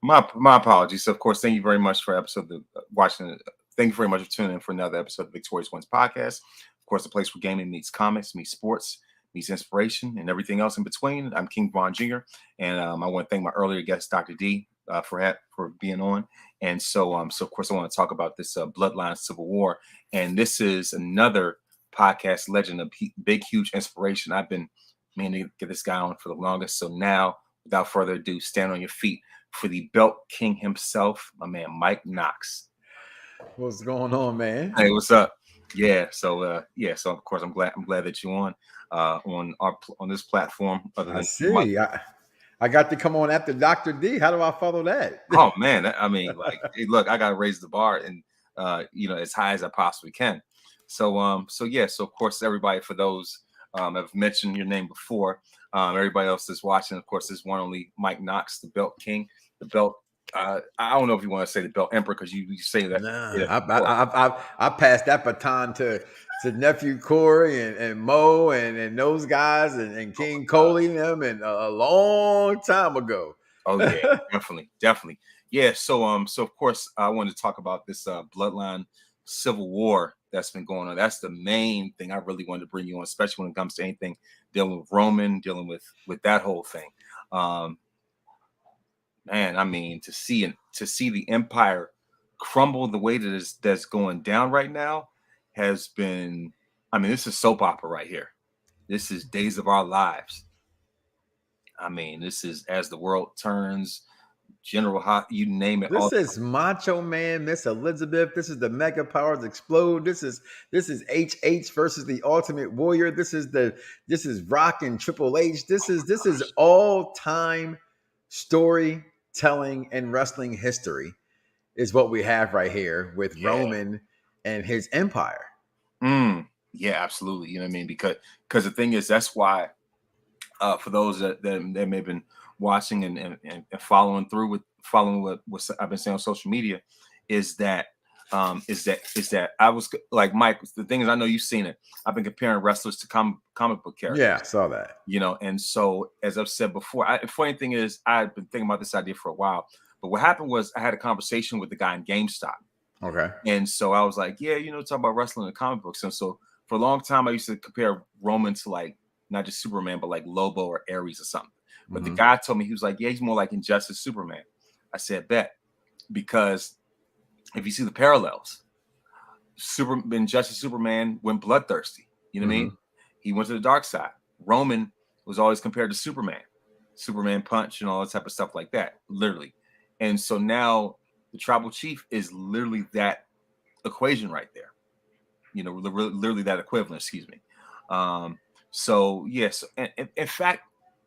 My apologies. So of course, thank you very much for episode of watching. Thank you very much for tuning in for another episode of Victorious Ones podcast. Of course, the place where gaming meets comics, meets sports, meets inspiration, and everything else in between. I'm King Von Jr. And I want to thank my earlier guest, Dr. D, for being on. And so of course, I want to talk about this Bloodline Civil War. And this is another podcast legend, a big, huge inspiration. I've been meaning to get this guy on for the longest. So now, without further ado, stand on your feet for the Belt King himself, my man Mike Knoxxx. What's going on, man? Hey, what's up? Yeah, so of course I'm glad that you're on this platform. I see. I got to come on after Dr. D. How do I follow that? Oh man, I mean, like, hey, look, I gotta raise the bar and as high as I possibly can. So of course, everybody, for those I've mentioned your name before. Everybody else that's watching, of course, is one only Mike Knoxxx, the Belt King, the Belt. I don't know if you want to say the Belt Emperor because you say that. Nah, yeah, I passed that baton to nephew Corey and Mo and those guys and King Coley and them and a long time ago. Oh yeah, definitely. Yeah. So of course I wanted to talk about this Bloodline Civil War that's been going on. That's the main thing I really wanted to bring you on, especially when it comes to anything dealing with Roman, dealing with that whole thing. Man, I mean, to see the empire crumble the way that's going down right now has been. I mean, this is soap opera right here. This is Days of Our Lives. I mean, this is As the World Turns, General Hot, you name it. This is Macho Man, Miss Elizabeth. This is the Mega Powers Explode. This is HH versus the Ultimate Warrior. This is Rock and Triple H. This is all time storytelling and wrestling history is what we have right here with Roman and his empire. Yeah, absolutely. You know what I mean? Because the thing is, that's why for those that may have been watching and following what I've been saying on social media, is that I was like, Mike, the thing is, I know you've seen it. I've been comparing wrestlers to comic book characters. Yeah, I saw that. And so as I've said before, the funny thing is, I've been thinking about this idea for a while. But what happened was I had a conversation with the guy in GameStop. Okay. And so I was like, yeah, talk about wrestling and comic books. And so for a long time, I used to compare Roman to like not just Superman, but like Lobo or Ares or something. But the guy told me, he was like, yeah, he's more like Injustice Superman. I said, bet. Because if you see the parallels, Injustice Superman went bloodthirsty. You know what I mean? He went to the dark side. Roman was always compared to Superman punch and all that type of stuff like that, literally. And so now the tribal chief is literally that equation right there. Literally that equivalent, excuse me. So yes, and in fact,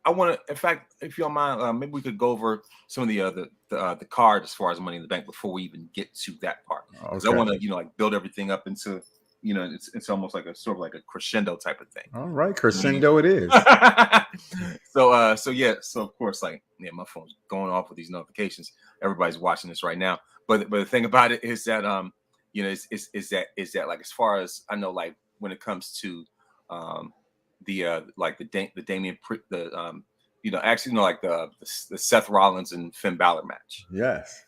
if you don't mind, maybe we could go over some of the card as far as Money in the Bank before we even get to that part. Because I want to, like, build everything up into, it's almost like a sort of like a crescendo type of thing. All right, crescendo it is. So of course, like, yeah, my phone's going off with these notifications. Everybody's watching this right now. But the thing about it is that is that like, as far as I know, like when it comes to the Damian like the Seth Rollins and Finn Balor match. Yes.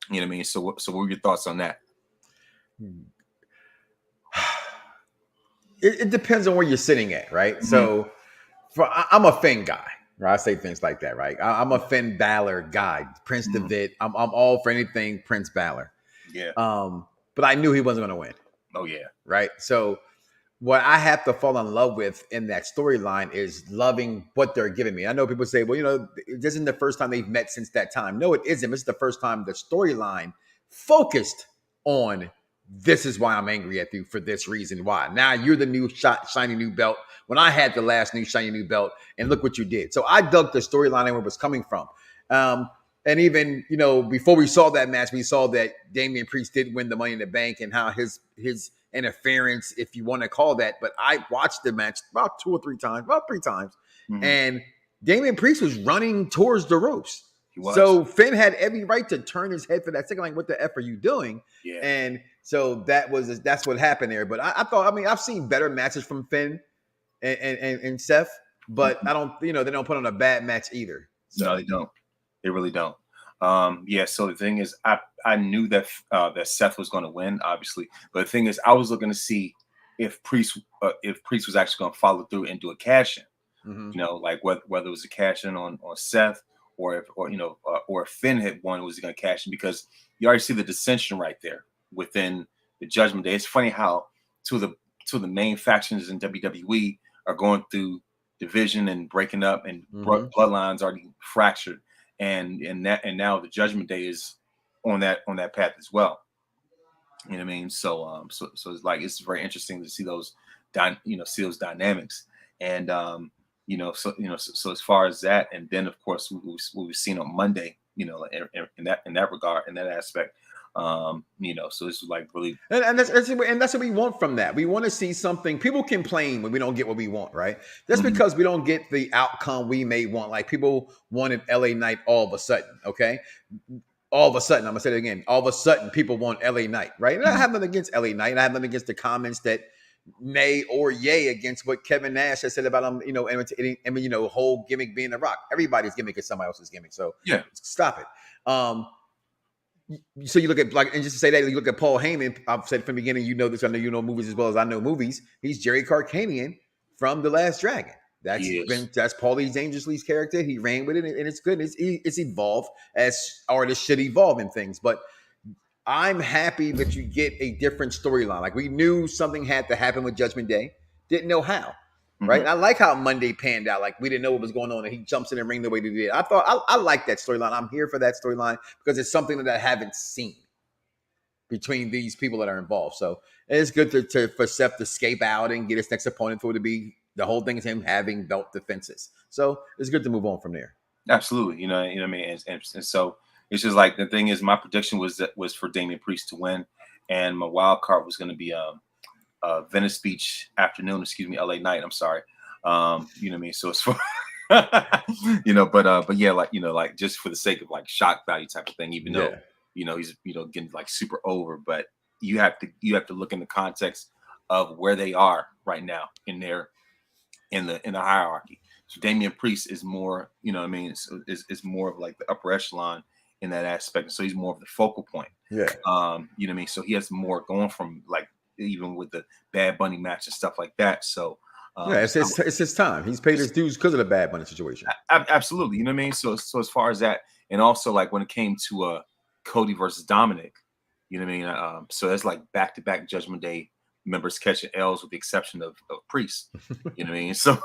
You know what I mean? So what were your thoughts on that? It depends on where you're sitting at, right? Mm-hmm. So I'm a Finn guy, right? I say things like that, right? I'm a Finn Balor guy. Prince DeVitt. I'm all for anything Prince Balor. Yeah. But I knew he wasn't going to win. Oh yeah. Right. So what I have to fall in love with in that storyline is loving what they're giving me. I know people say, well, this isn't the first time they've met since that time. No, it isn't. This is the first time the storyline focused on this is why I'm angry at you for this reason. Why? Now you're the new shiny new belt when I had the last new shiny new belt, and look what you did. So I dug the storyline and where it was coming from. And even, before we saw that match, we saw that Damian Priest did win the Money in the Bank and how his interference, if you want to call that. But I watched the match about about three times. Mm-hmm. And Damian Priest was running towards the ropes. So Finn had every right to turn his head for that second. Like, what the F are you doing? Yeah. And so that's what happened there. But I thought, I've seen better matches from Finn and Seth, but I don't, they don't put on a bad match either. So. No, they don't. They really don't. Yeah. So the thing is, I knew that that Seth was going to win, obviously. But the thing is, I was looking to see if Priest was actually going to follow through and do a cash in. Mm-hmm. Like whether it was a cash in on Seth, or if Finn had won, was he going to cash in? Because you already see the dissension right there within the Judgment Day. It's funny how two of the main factions in WWE are going through division and breaking up, and Mm-hmm. bloodlines already fractured, and now the Judgment Day is on that path as well. You know what I mean? So it's like it's very interesting to see those see those dynamics. And so as far as that, and then of course what we've seen on Monday, in that regard, in that aspect, so it's like really, And that's what we want from that. We want to see something. People complain when we don't get what we want, right? That's mhm, because we don't get the outcome we may want. Like people wanted LA Knight all of a sudden, okay? All of a sudden, I'm gonna say it again. All of a sudden, people want LA Knight, right? And I mhm, have nothing against LA Knight. I have nothing against the comments that nay or yay against what Kevin Nash has said about him, and whole gimmick being the Rock. Everybody's gimmick is somebody else's gimmick. So yeah, stop it. So you look at, like, and just to say that, you look at Paul Heyman. I've said from the beginning, you know this. I know you know movies as well as I know movies. He's Jerry Carcanian from The Last Dragon. That's he is. Paulie Dangerously's character. He ran with it, and it's good. It's evolved as artists should evolve in things. But I'm happy that you get a different storyline. Like, we knew something had to happen with Judgment Day, didn't know how. Right. Mhm. And I like how Monday panned out. Like, we didn't know what was going on, and he jumps in the ring the way he did. I thought I like that storyline. I'm here for that storyline because it's something that I haven't seen between these people that are involved. So it's good for Seth to escape out and get his next opponent for it to be, the whole thing is him having belt defenses. So it's good to move on from there. Absolutely. You know what I mean? And so it's just like, the thing is, my prediction was for Damian Priest to win, and my wild card was going to be Venice Beach afternoon, excuse me, LA Night. I'm sorry. You know what I mean? So it's for but yeah, like just for the sake of like shock value type of thing, even though he's getting like super over, but you have to look in the context of where they are right now in the hierarchy. So Damian Priest is more, you know what I mean, is more of like the upper echelon in that aspect. So he's more of the focal point. Yeah. You know what I mean? So he has more going from, like, even with the Bad Bunny match and stuff like that. So It's his time. He's paid his dues because of the Bad Bunny situation. Absolutely. You know what I mean? So as far as that, and also like when it came to Cody versus Dominic, you know what I mean? So that's like back-to-back Judgment Day members catching L's, with the exception of Priest. You know what I mean? So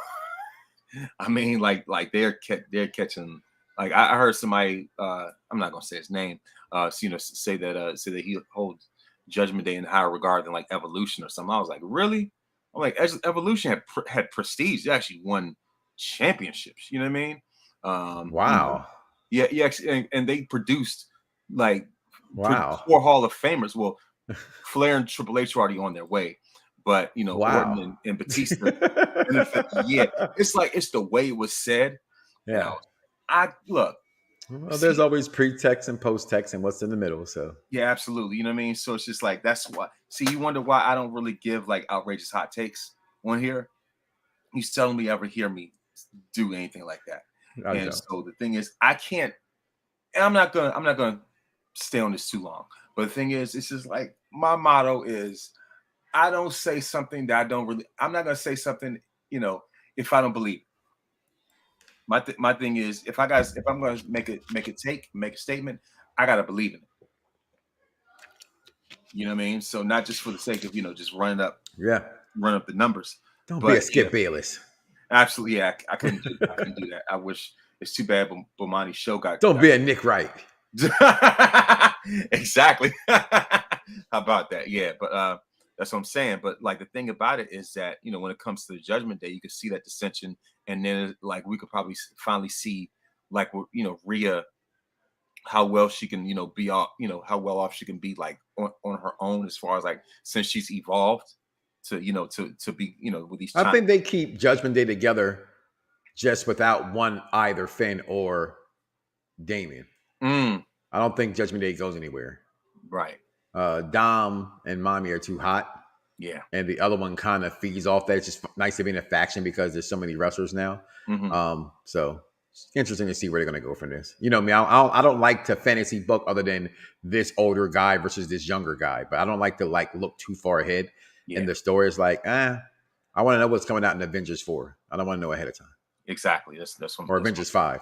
I mean, like they're catching. Like, I heard somebody, I'm not gonna say his name, say that he holds Judgment Day in higher regard than like Evolution or something. I was like, really? I'm like, Evolution had prestige. They actually won championships. You know what I mean? Wow. Yeah, and they produced like Wow. 4 Hall of Famers. Well, Flair and Triple H were already on their way, but Wow. Orton and Batista. Yeah, it's like, it's the way it was said. Yeah. I look. Well, there's always pre-text and post-text and what's in the middle. So Yeah, absolutely. You know what I mean? So it's just like, that's why. See, you wonder why I don't really give like outrageous hot takes on here. You seldom me ever hear me do anything like that. And so the thing is, I can't, and I'm not gonna stay on this too long. But the thing is, it's just like, my motto is, I don't say something that I don't really. I'm not gonna say something, if I don't believe it. My thing is, if I'm gonna make a statement, I gotta believe in it. You know what I mean? So not just for the sake of just run up the numbers. Don't But be a Skip Bayless. Absolutely, yeah, I couldn't do that. I wish. It's too bad Bomani's show got. Don't be a Nick Wright. Exactly. How about that? Yeah, but that's what I'm saying. But like, the thing about it is that when it comes to the Judgment Day, you can see that dissension, and then like we could probably finally see like Rhea, how well she can be off, how well off she can be like on her own, as far as like, since she's evolved to to be with these. I think they keep Judgment Day together just without one, either Finn or Damien. I don't think Judgment Day goes anywhere. Right. Dom and Mommy are too hot. Yeah. And the other one kind of feeds off that. It's just nice to be in a faction because there's so many wrestlers now. Mm-hmm. So Interesting to see where they're going to go from this. You know me, I don't like to fantasy book other than this older guy versus this younger guy, but I don't like to like look too far ahead. Yeah, And the story is like, I want to know what's coming out in Avengers 4. I don't want to know ahead of time. exactly. That's Or that's Avengers 5.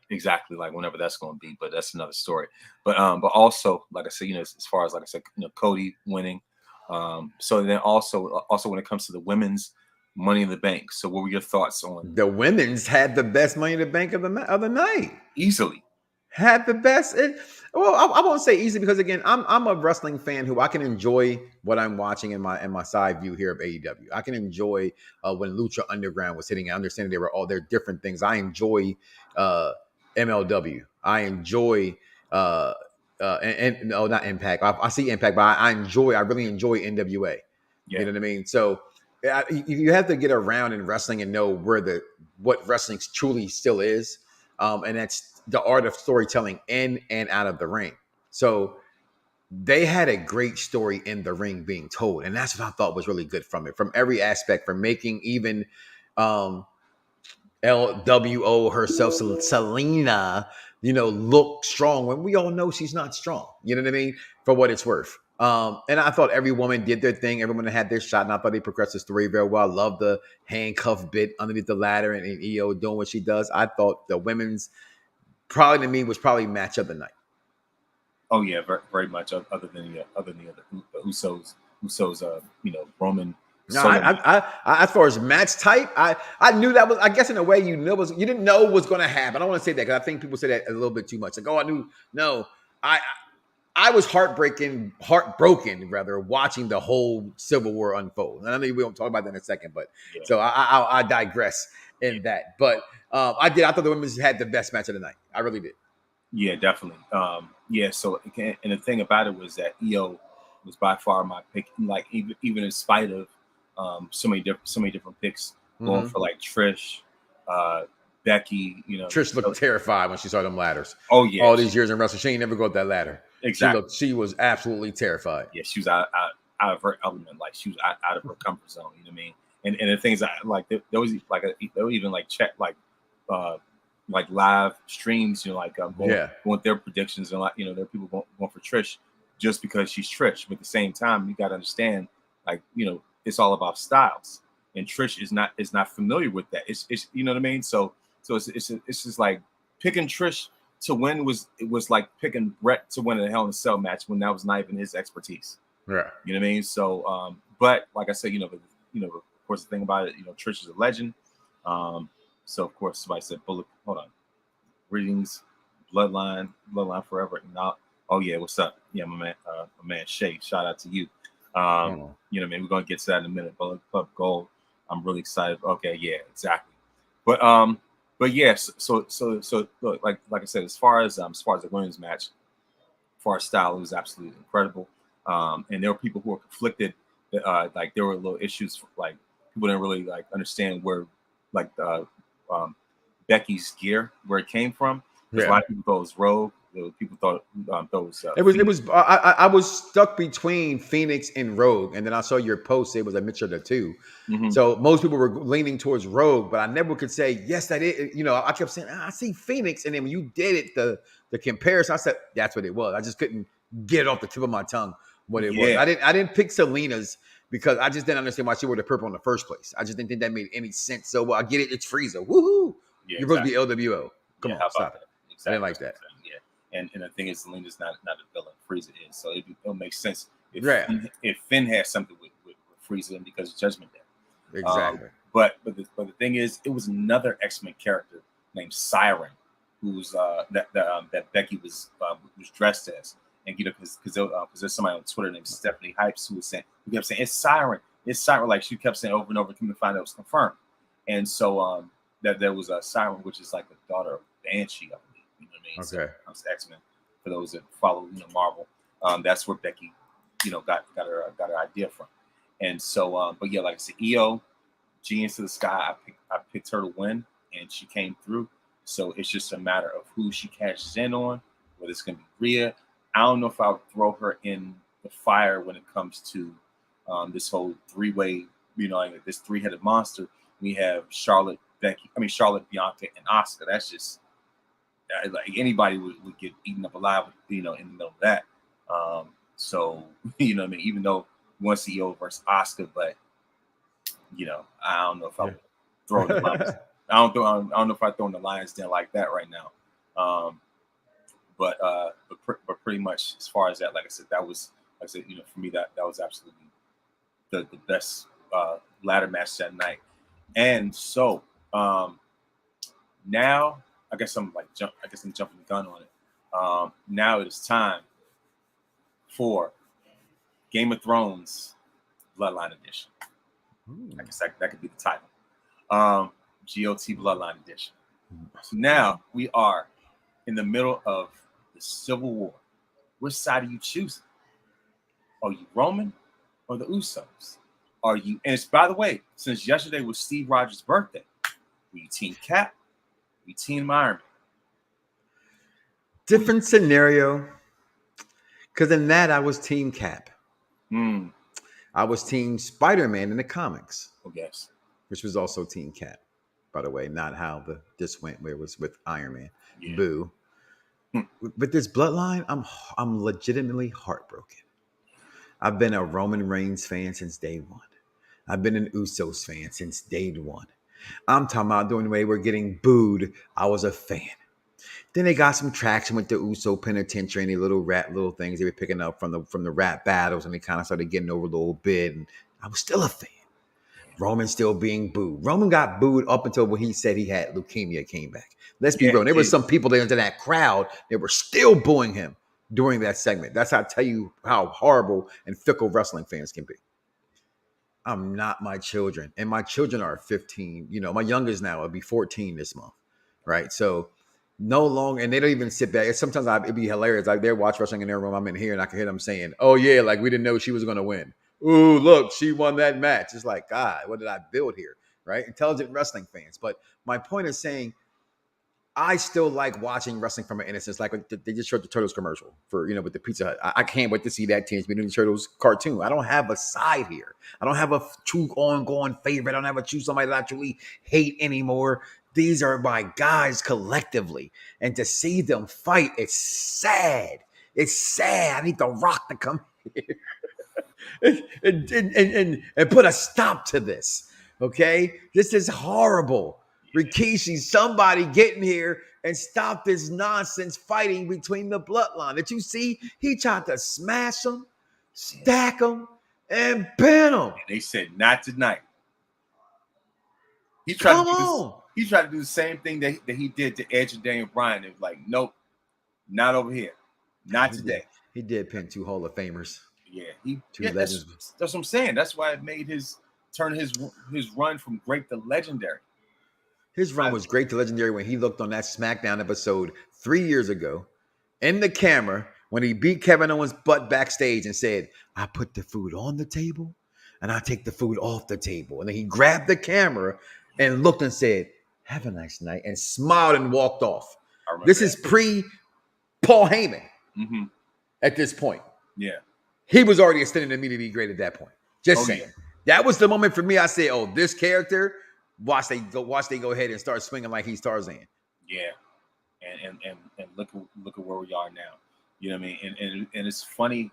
exactly like whenever that's going to be. But that's another story. But also, like I said, as far as like I said, Cody winning. So then also when it comes to the women's Money in the Bank. So what were your thoughts on The women's had the best Money in the Bank of the night. easily? Had the best. Well, I won't say easy because again, I'm a wrestling fan who I can enjoy what I'm watching in my side view here of AEW. I can enjoy when Lucha Underground was hitting. I understand they're different things. I enjoy MLW. I enjoy and no, not Impact. I see Impact, but I really enjoy NWA. Yeah. You know what I mean? So you have to get around in wrestling and know what wrestling truly still is, and that's the art of storytelling in and out of the ring. So they had a great story in the ring being told, and that's what I thought was really good from it, from every aspect, from making even LWO herself, Selena, look strong when we all know she's not strong. You know what I mean? For what it's worth. And I thought every woman did their thing. Everyone had their shot, and I thought they progressed the story very well. I love the handcuff bit underneath the ladder and EO doing what she does. I thought the women's probably to me was probably match of the night. Oh yeah, very, very much. Other than the Usos, Roman. No, I as far as match type, I knew that was. I guess in a way you didn't know what was going to happen. I don't want to say that because I think people say that a little bit too much. Like, oh, I knew. No, I was heartbroken rather watching the whole Civil War unfold. And I know we won't talk about that in a second, but Yeah. so I digress in that. But I thought the women's had the best match of the night. I really did. Yeah, definitely. So and the thing about it was that EO was by far my pick. Like even in spite of so many different picks going for like Trish, Becky. Trish looked terrified when she saw them ladders. Oh yeah, all these years in wrestling, she ain't never go up that ladder. Exactly. She was absolutely terrified. Yeah, she was out of her element. Like she was out of her comfort zone. You know what I mean? And the things I like, there was like they would even like check like live streams. Going their predictions and there are people going for Trish just because she's Trish. But at the same time, you got to understand, it's all about styles, and Trish is not familiar with that. It's you know what I mean. So it's just like picking Trish to win was like picking Brett to win a Hell in a Cell match when that was not even his expertise. Yeah. You know what I mean? So, but like I said, of course, the thing about it, Trish is a legend. So of course, somebody said, "Bullet." Hold on. Greetings, Bloodline forever. Now, oh yeah, what's up? Yeah, my man Shay. Shout out to you. You know what I mean? We're gonna get to that in a minute. Bullet Club Gold. I'm really excited. Okay, yeah, exactly. But yes, so look, like I said, as far as the women's match, as far as style, it was absolutely incredible. And there were people who were conflicted. Like there were little issues, like people didn't really like understand where Becky's gear, where it came from. Yeah. A lot of people thought it was Rogue. People thought it was. It was. I was stuck between Phoenix and Rogue, and then I saw your post. It was a mixture of the two. Mm-hmm. So most people were leaning towards Rogue, but I never could say yes. That is. I kept saying I see Phoenix, and then when you did it, the comparison, I said that's what it was. I just couldn't get it off the tip of my tongue what it was. I didn't pick Selena's because I just didn't understand why she wore the purple in the first place. I just didn't think that made any sense. So I get it. It's Frieza. Woohoo! Yeah, you're supposed to be LWO. Come on, stop it. Exactly. I didn't like that. And the thing is, Selena's not a villain. Frieza is, so it'll make sense if Finn has something with Frieza because of Judgment Day. Exactly. But the thing is, it was another X-Men character named Siren, who's that Becky was dressed as, and because there's somebody on Twitter named Stephanie Hypes who kept saying it's Siren, like she kept saying over and over. Come to find out it was confirmed, and so that there was a Siren, which is like the daughter of Banshee. You know what I mean? Okay. So it's X-Men for those that follow Marvel. That's where Becky, got her idea from. And so, but yeah, like I said, EO, G into the sky. I picked her to win, and she came through. So it's just a matter of who she cashes in on, whether it's gonna be Rhea. I don't know if I'll throw her in the fire when it comes to this whole three-way, this three-headed monster. We have Charlotte, Becky. I mean Charlotte, Bianca, and Asuka. That's just like anybody would get eaten up alive, in the middle of that. So you know what I mean. Even though one CEO versus Asuka, but I don't know if I would throw the lines. I don't know if I throw in the Lions den like that right now. But pretty much as far as that, like I said, for me that was absolutely the best ladder match that night. And so now I guess I'm jumping the gun on it. Now it is time for Game of Thrones Bloodline Edition. I guess that could be the title. GOT Bloodline Edition. So now we are in the middle of the Civil War. Which side are you choosing? Are you Roman or the Usos? Are you? And it's, by the way, since yesterday was Steve Rogers' birthday, were you Team Cap? Were you Team Iron Man? Different scenario. Because in that I was Team Cap. I was Team Spider-Man in the comics. Oh yes. Which was also Team Cap, by the way, not how this went where it was with Iron Man. Yeah. Boo. With this Bloodline, I'm legitimately heartbroken. I've been a Roman Reigns fan since day one. I've been an Usos fan since day one. I'm talking about doing the way we're getting booed. I was a fan. Then they got some traction with the Uso Penitentiary and the little things they were picking up from the rap battles, and they kind of started getting over a little bit. And I was still a fan. Roman still being booed. Roman got booed up until when he said he had leukemia came back. Let's be real. There were some people there into that crowd that were still booing him during that segment. That's how I tell you how horrible and fickle wrestling fans can be. I'm not my children. And my children are 15. My youngest now will be 14 this month. Right? So no longer, and they don't even sit back. Sometimes it'd be hilarious. Like they're watching wrestling in their room. I'm in here and I can hear them saying, "Oh yeah, like we didn't know she was going to win. Ooh, look, she won that match." It's like, God, what did I build here? Right? Intelligent wrestling fans. But my point is saying, I still like watching wrestling from an innocence. Like they just showed the Turtles commercial for, with the Pizza Hut. I can't wait to see that Teenage Mutant Ninja Turtles cartoon. I don't have a side here. I don't have a true ongoing favorite. I don't have a true somebody that I truly hate anymore. These are my guys collectively. And to see them fight, it's sad. It's sad. I need The Rock to come here and put a stop to this. Okay? This is horrible. Rikishi, somebody get in here and stop this nonsense fighting between the bloodline. Did you see? He tried to smash them, stack them, and pin them. And they said, not tonight. He tried to do the same thing that he did to Edge and Daniel Bryan. It was like, nope, not over here. Not today. He did pin 2 Hall of Famers. Yeah. Legends. That's what I'm saying. That's why it made his run from great to legendary. His run was great to legendary when he looked on that SmackDown episode 3 years ago in the camera when he beat Kevin Owens' butt backstage and said, "I put the food on the table and I take the food off the table." And then he grabbed the camera and looked and said, "Have a nice night," and smiled and walked off. This is pre-Paul Heyman at this point. Yeah. He was already extending to me to be great at that point. Just saying. Yeah. That was the moment for me. I said, "Oh, this character, watch they go ahead and start swinging like he's Tarzan." Yeah. And look at where we are now. You know what I mean? And it's funny.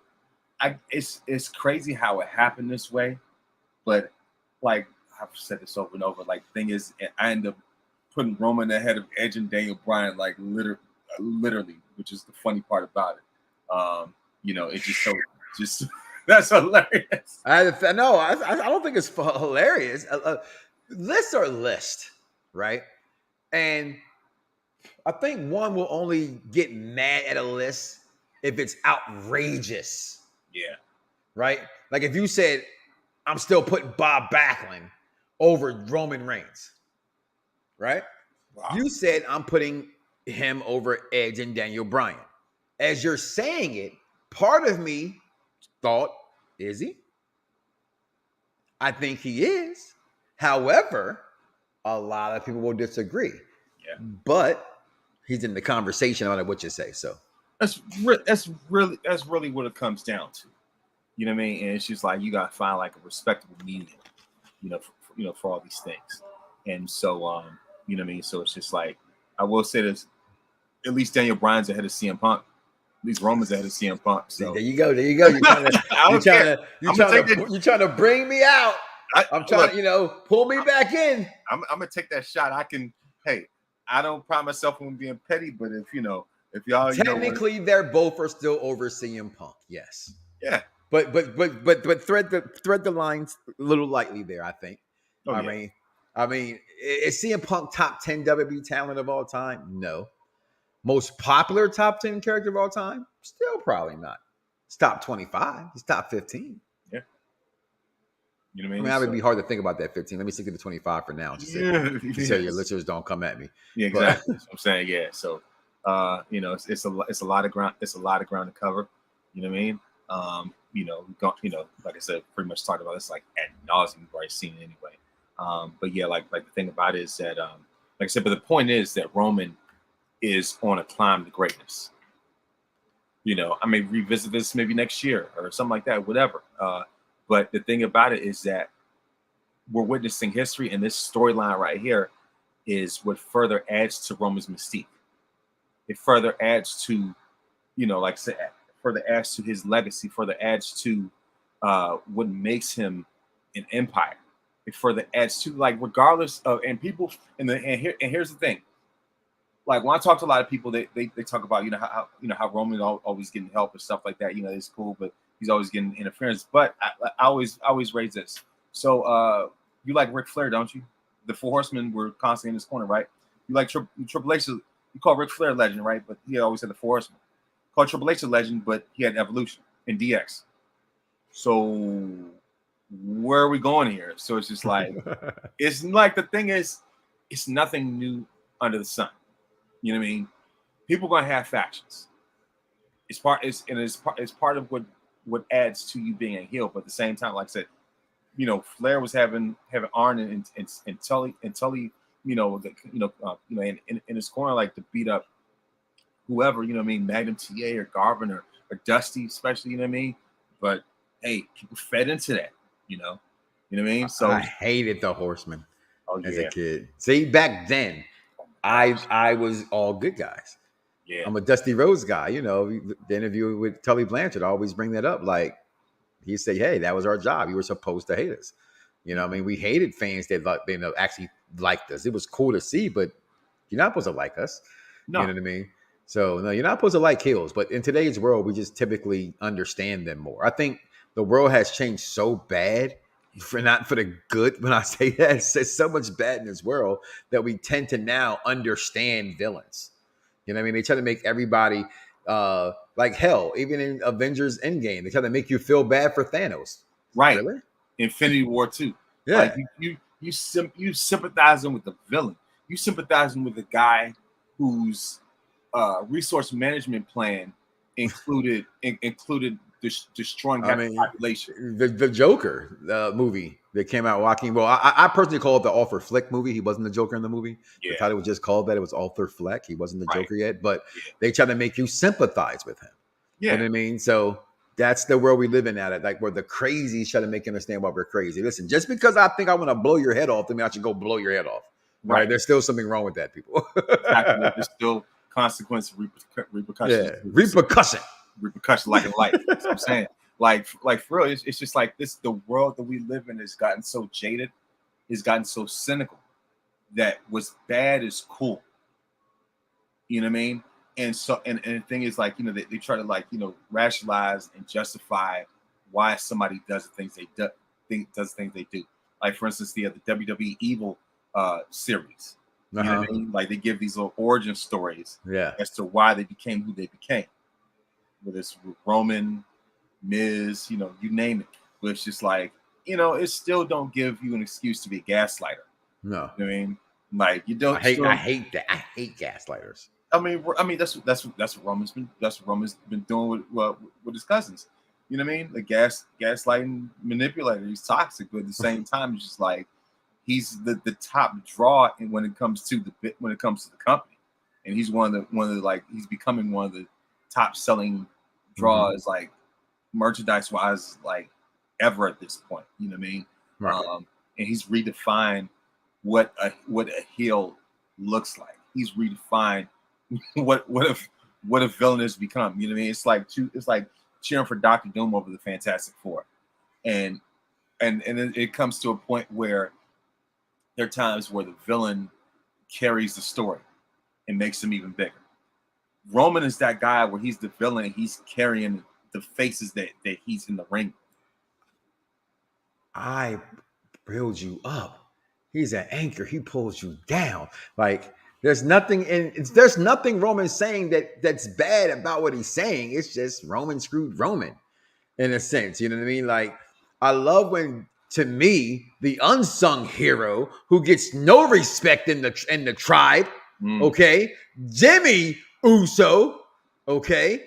It's crazy how it happened this way. But like I've said this over and over. Like thing is, I end up putting Roman ahead of Edge and Daniel Bryan, like literally, which is the funny part about it. It's just that's hilarious. I don't think it's hilarious. Lists are lists, right? And I think one will only get mad at a list if it's outrageous. Yeah. Right? Like if you said, "I'm still putting Bob Backlund over Roman Reigns." Right? Wow. You said, "I'm putting him over Edge and Daniel Bryan." As you're saying it, part of me thought, is he? I think he is. However, a lot of people will disagree. Yeah. But he's in the conversation on what you say. So that's really what it comes down to. You know what I mean? And it's just like you gotta find like a respectable medium, for all these things. And so you know what I mean. So it's just like I will say this: at least Daniel Bryan's ahead of CM Punk. At least Roman's ahead of CM Punk. So there you go. There you go. You're trying to you're trying to bring me out. I'm trying to, pull me back in. I'm gonna take that shot. Hey, I don't pride myself on being petty, but if y'all technically they're both are still over CM Punk. Yes. Yeah. But thread the lines a little lightly there, I think. I mean, is CM Punk top 10 WWE talent of all time? No. Most popular top 10 character of all time? Still probably not. It's top 25. It's top 15. Yeah. You know what I mean? It would be hard to think about that 15. Let me stick to the 25 for now. So your listeners don't come at me. Yeah, exactly. That's what I'm saying. Yeah. So it's a lot of ground. It's a lot of ground to cover. You know what I mean? Like I said, pretty much talked about this like ad nauseum. You've already seen it anyway. But yeah, like the thing about it is that like I said, but the point is that Roman is on a climb to greatness. I may revisit this maybe next year or something like that, whatever. But the thing about it is that we're witnessing history, and this storyline right here is what further adds to Roman's mystique. It further adds to, like I said, further adds to his legacy, further adds to what makes him an empire. It further adds to, like, regardless of, and people, and here's the thing. Like when I talk to a lot of people, they talk about how Roman always getting help and stuff like that. It's cool, but he's always getting interference. But I always raise this. So you like Ric Flair, don't you? The Four Horsemen were constantly in this corner, right? You like Triple H. You call Ric Flair legend, right? But he always had the Four Horsemen. Called Triple H a legend, but he had Evolution and DX. So where are we going here? So it's just like it's like the thing is, it's nothing new under the sun. You know what I mean? People are gonna have factions. It's part of what adds to you being a heel. But at the same time, like I said, Flair was having Arn and Tully, in his corner, like to beat up whoever, what I mean, Magnum TA or Garvin or Dusty, especially, you know what I mean. But hey, people fed into that, you know what I mean. So I hated the Horsemen as a kid. See, back then. I was all good guys. Yeah, I'm a Dusty Rhodes guy. The interview with Tully Blanchard, I always bring that up. Like he say, "Hey, that was our job. You were supposed to hate us." I mean, we hated fans that actually liked us. It was cool to see, but you're not supposed to like us. No. You know what I mean? So no, you're not supposed to like heels. But in today's world, we just typically understand them more. I think the world has changed so bad. Not for the good. When I say that, it's so much bad in this world that we tend to now understand villains. You know what I mean? They try to make everybody like hell. Even in Avengers Endgame, they try to make you feel bad for Thanos. Right. Really? Infinity War 2. Yeah. Like you sympathizing with the villain. You sympathizing with the guy whose resource management plan included destroying the population. The Joker movie that came out, Joaquin. Well, I personally call it the Arthur Fleck movie. He wasn't the Joker in the movie. Yeah. The title was just called that. It was Arthur Fleck. He wasn't the Joker yet, but they try to make you sympathize with him. Yeah. You know what I mean? So that's the world we live in at. Like where the crazies try to make you understand why we're crazy. Listen, just because I think I want to blow your head off, I mean I should go blow your head off. Right? There's still something wrong with that, people. Exactly. There's still consequences, repercussions. Yeah. Repercussion like in life. That's what I'm saying. Like for real, it's just like this. The world that we live in has gotten so jaded, has gotten so cynical that what's bad is cool. You know what I mean? And so, and the thing is, like, they try to rationalize and justify why somebody does the things they do. Like for instance, the WWE Evil series. You know what I mean? Like they give these little origin stories as to why they became who they became. Whether it's Roman, Miz, you name it. But it's just like, it still don't give you an excuse to be a gaslighter. No. You know what I mean? Like you don't. I hate that. I hate gaslighters. I mean that's what Roman's been doing with his cousins. You know what I mean? The gaslighting manipulator. He's toxic, but at the same time, it's just like he's the top draw when it comes to the company, and he's one of the he's becoming one of the top selling draws like merchandise wise ever at this point. You know what I mean? Right. And he's redefined what a heel looks like. He's redefined what a villain has become. You know what I mean? It's like cheering for Doctor Doom over the Fantastic Four, and it comes to a point where there are times where the villain carries the story and makes him even bigger. Roman is that guy where he's the villain and he's carrying the faces that he's in the ring. I build you up. He's an anchor. He pulls you down. Like there's nothing Roman saying that's bad about what he's saying. It's just Roman screwed Roman in a sense. You know what I mean? Like I love when, to me, the unsung hero who gets no respect in the tribe. Okay, Jimmy Uso. Okay,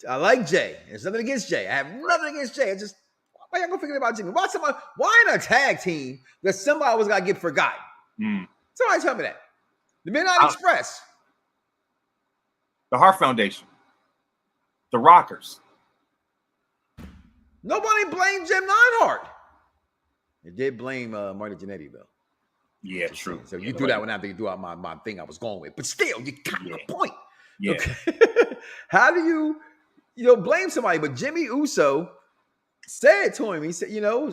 I like Jay. There's nothing against Jay. I have nothing against Jay. It's just, why y'all gonna forget about Jimmy? Why in a tag team that somebody was gonna get forgotten? Somebody tell me that. The Midnight Express, the Hart Foundation, the Rockers. Nobody blamed Jim Neidhart. They did blame Marty Jannetty though. Yeah, true. So you threw that one after you threw out my thing I was going with. But still, you got the point. Yeah. Okay. How do you blame somebody? But Jimmy Uso said to him, he said,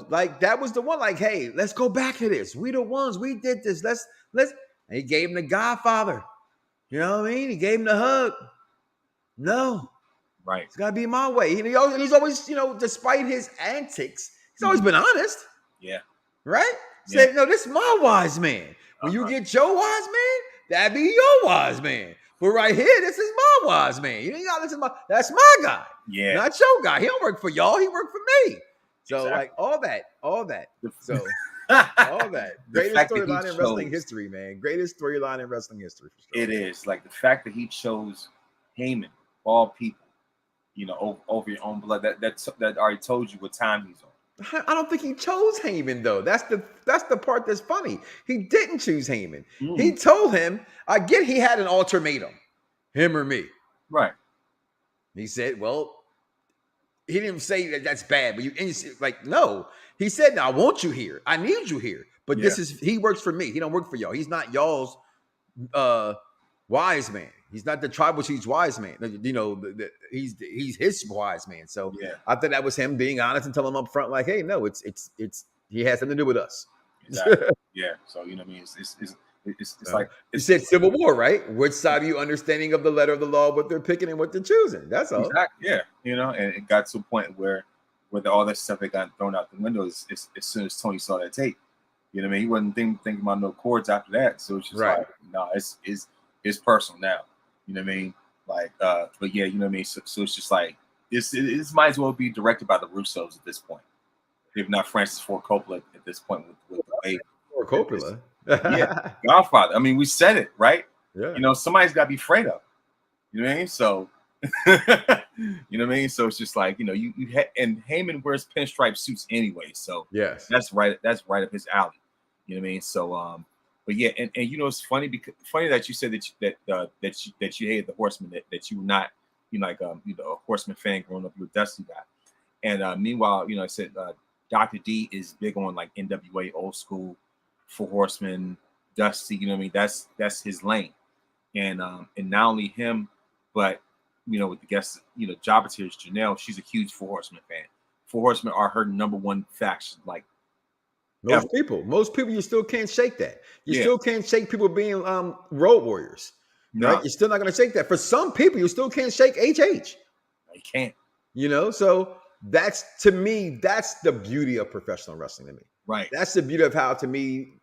like that was the one, like, hey, let's go back to this. We the ones, we did this. Let's and he gave him the Godfather. You know what I mean? He gave him the hug. No. Right. It's gotta be my way. He's always, despite his antics, he's always been honest. Yeah. Right? Said, no, this is my wise man. When you get your wise man, that be your wise man. But right here, this is my wise man. You ain't gotta listen to that's my guy. Yeah. Not your guy. He don't work for y'all. He worked for me. So exactly. like all that. So all that. Greatest storyline in wrestling history, man. Greatest storyline in wrestling history. For sure. It is. Like the fact that he chose Heyman, all people, over your own blood. That already told you what time he's on. I don't think he chose Heyman though. That's the part that's funny. He didn't choose Heyman. He told him, I get he had an ultimatum, him or me. Right. He said, well, he didn't say that's bad, but no. He said, I want you here. I need you here. But he works for me. He don't work for y'all. He's not y'all's wise man. He's not the tribal chief's wise man. He's his wise man. So I thought that was him being honest and telling him up front, like, hey, no, it's he has something to do with us. Exactly. Yeah. So what I mean, it's like you said Civil War, right? Which side are you understanding of the letter of the law, what they're picking and what they're choosing? That's all. Exactly. Yeah. And it got to a point where all that stuff that got thrown out the window as soon as Tony saw that tape. You know what I mean? He wasn't thinking about no chords after that. So it's just like, no, it's personal now. You know what I mean? Like, but yeah, you know what I mean? So it's just like, this might as well be directed by the Russos at this point. If not Francis Ford Coppola at this point with the way. Or Coppola. Yeah, Godfather. I mean, we said it, right? Yeah. Somebody's got to be afraid of. You know what I mean? So, you know what I mean? So it's just like, and Heyman wears pinstripe suits anyway. So yes, that's right up his alley. You know what I mean? So, but yeah, and it's funny that you said that you hated the Horseman, that you were not, a Horseman fan growing up. You were a Dusty guy, and meanwhile, I said Dr. D is big on like NWA, old school, Four Horsemen, Dusty. You know what I mean? That's his lane, and not only him, but with the guests, Jobber Tears, Janelle, she's a huge Four Horsemen fan. Four Horsemen are her number one faction, like. Most people, you still can't shake that. You still can't shake people being road warriors. No. Right? You're still not going to shake that. For some people, you still can't shake HH. You can't. So that's, to me, that's the beauty of professional wrestling to me. Right. That's the beauty of how, to me,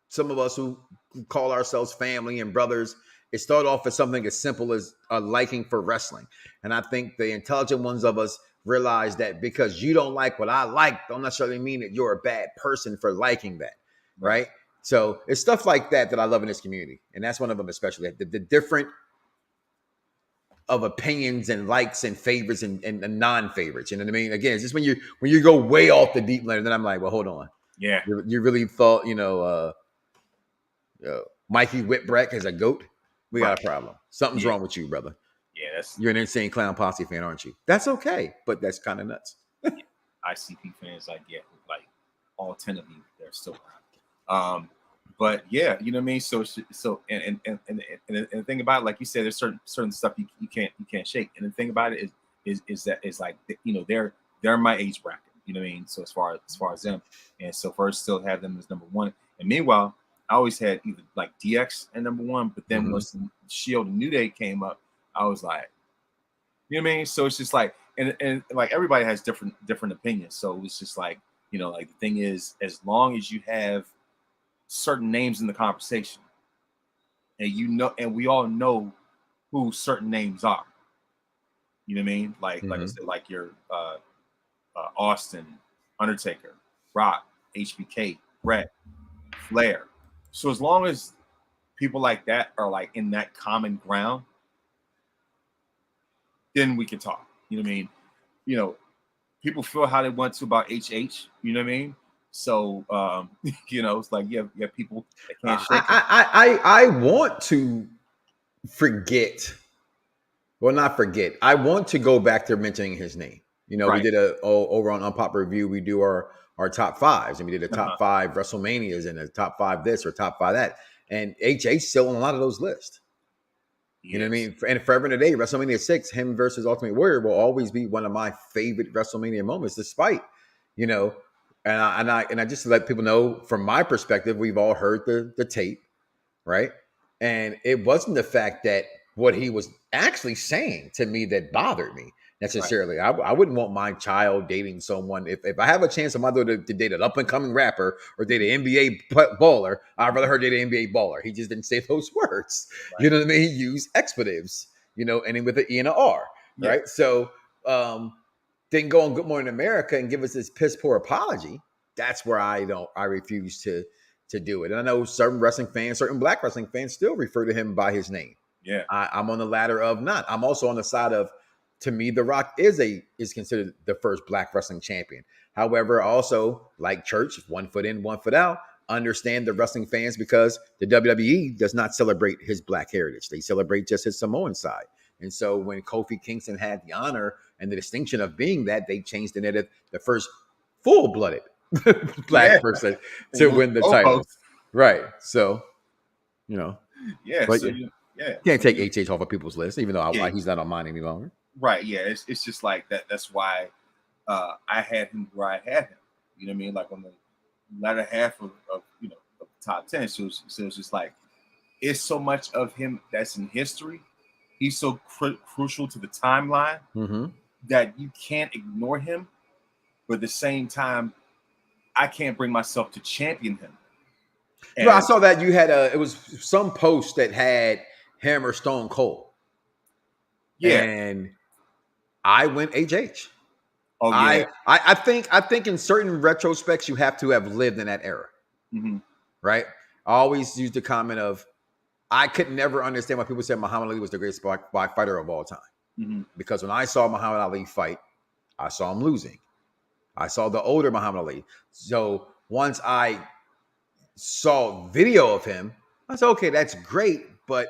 some of us who call ourselves family and brothers, it started off as something as simple as a liking for wrestling. And I think the intelligent ones of us realize that because you don't like what I like, don't necessarily mean that you're a bad person for liking that, right? So it's stuff like that I love in this community, and that's one of them especially. The different of opinions and likes and favorites and non-favorites. You know what I mean? Again, it's just when you go way off the deep end, then I'm like, well, hold on. Yeah, you really thought Mikey Whipwreck is a goat? We got a problem. Something's wrong with you, brother. Yeah, you're an Insane Clown Posse fan, aren't you? That's okay, but that's kind of nuts. ICP fans, like all 10 of you, they're still around. But yeah, you know what I mean. So the thing about it, like you said, there's certain stuff you can't shake. And the thing about it is that it's like, you know, they're my age bracket. You know what I mean. So as far as them, and so first still have them as number one. And meanwhile, I always had either like DX and number one, but then once the Shield and New Day came up, I was like, you know what I mean. So it's just like, and like everybody has different opinions. So it's just like, you know, like the thing is, as long as you have certain names in the conversation, and you know, and we all know who certain names are. You know what I mean? Like I said, like your Austin, Undertaker, Rock, HBK, Brett, Flair. So as long as people like that are like in that common ground, then we can talk. You know what I mean? You know, people feel how they want to about HH. You know what I mean? So you know, it's like you have people that can't shake it. I want to forget. Well, not forget. I want to go back to mentioning his name. You know, Right. we did over on Unpopular Review. We do our top fives, and we did a top five WrestleManias and a top five this or top five that. And HH still on a lot of those lists. You know what I mean? And forever and a day, WrestleMania 6, him versus Ultimate Warrior will always be one of my favorite WrestleMania moments, despite, you know, and I just let people know from my perspective, we've all heard the tape, right? And it wasn't the fact that what he was actually saying to me that bothered me necessarily. Right. I wouldn't want my child dating someone. If I have a chance of my daughter to date an up-and-coming rapper or date an NBA baller, I'd rather her date an NBA baller. He just didn't say those words. Right. You know what I mean? He used expletives, you know, ending with an E and an R, right? So then go on Good Morning America and give us this piss-poor apology. That's where I refuse to do it. And I know certain wrestling fans, certain black wrestling fans still refer to him by his name. Yeah. I'm on the ladder of not. I'm also on the side of, to me, The Rock is considered the first black wrestling champion. However, also, like Church, 1 foot in, 1 foot out, understand the wrestling fans because the WWE does not celebrate his black heritage. They celebrate just his Samoan side. And so when Kofi Kingston had the honor and the distinction of being that, they changed the narrative, the first full-blooded black person to win the title. Right. So, you know. Yeah. But so you can't take HH off of people's list, even though he's not on mine any longer. Right. Yeah. It's just like that. That's why I had him where I had him. You know what I mean? Like on the latter half of you know, of the top 10. So it's just like, it's so much of him that's in history. He's so crucial to the timeline that you can't ignore him. But at the same time, I can't bring myself to champion him. And I saw that you had it was some post that had him or Stone Cold. Yeah. And I went HH. Oh yeah. I think in certain retrospects you have to have lived in that era. Right? I always use the comment of, I could never understand why people said Muhammad Ali was the greatest black fighter of all time. Because when I saw Muhammad Ali fight, I saw him losing. I saw the older Muhammad Ali. So once I saw video of him, I said, okay, that's great. But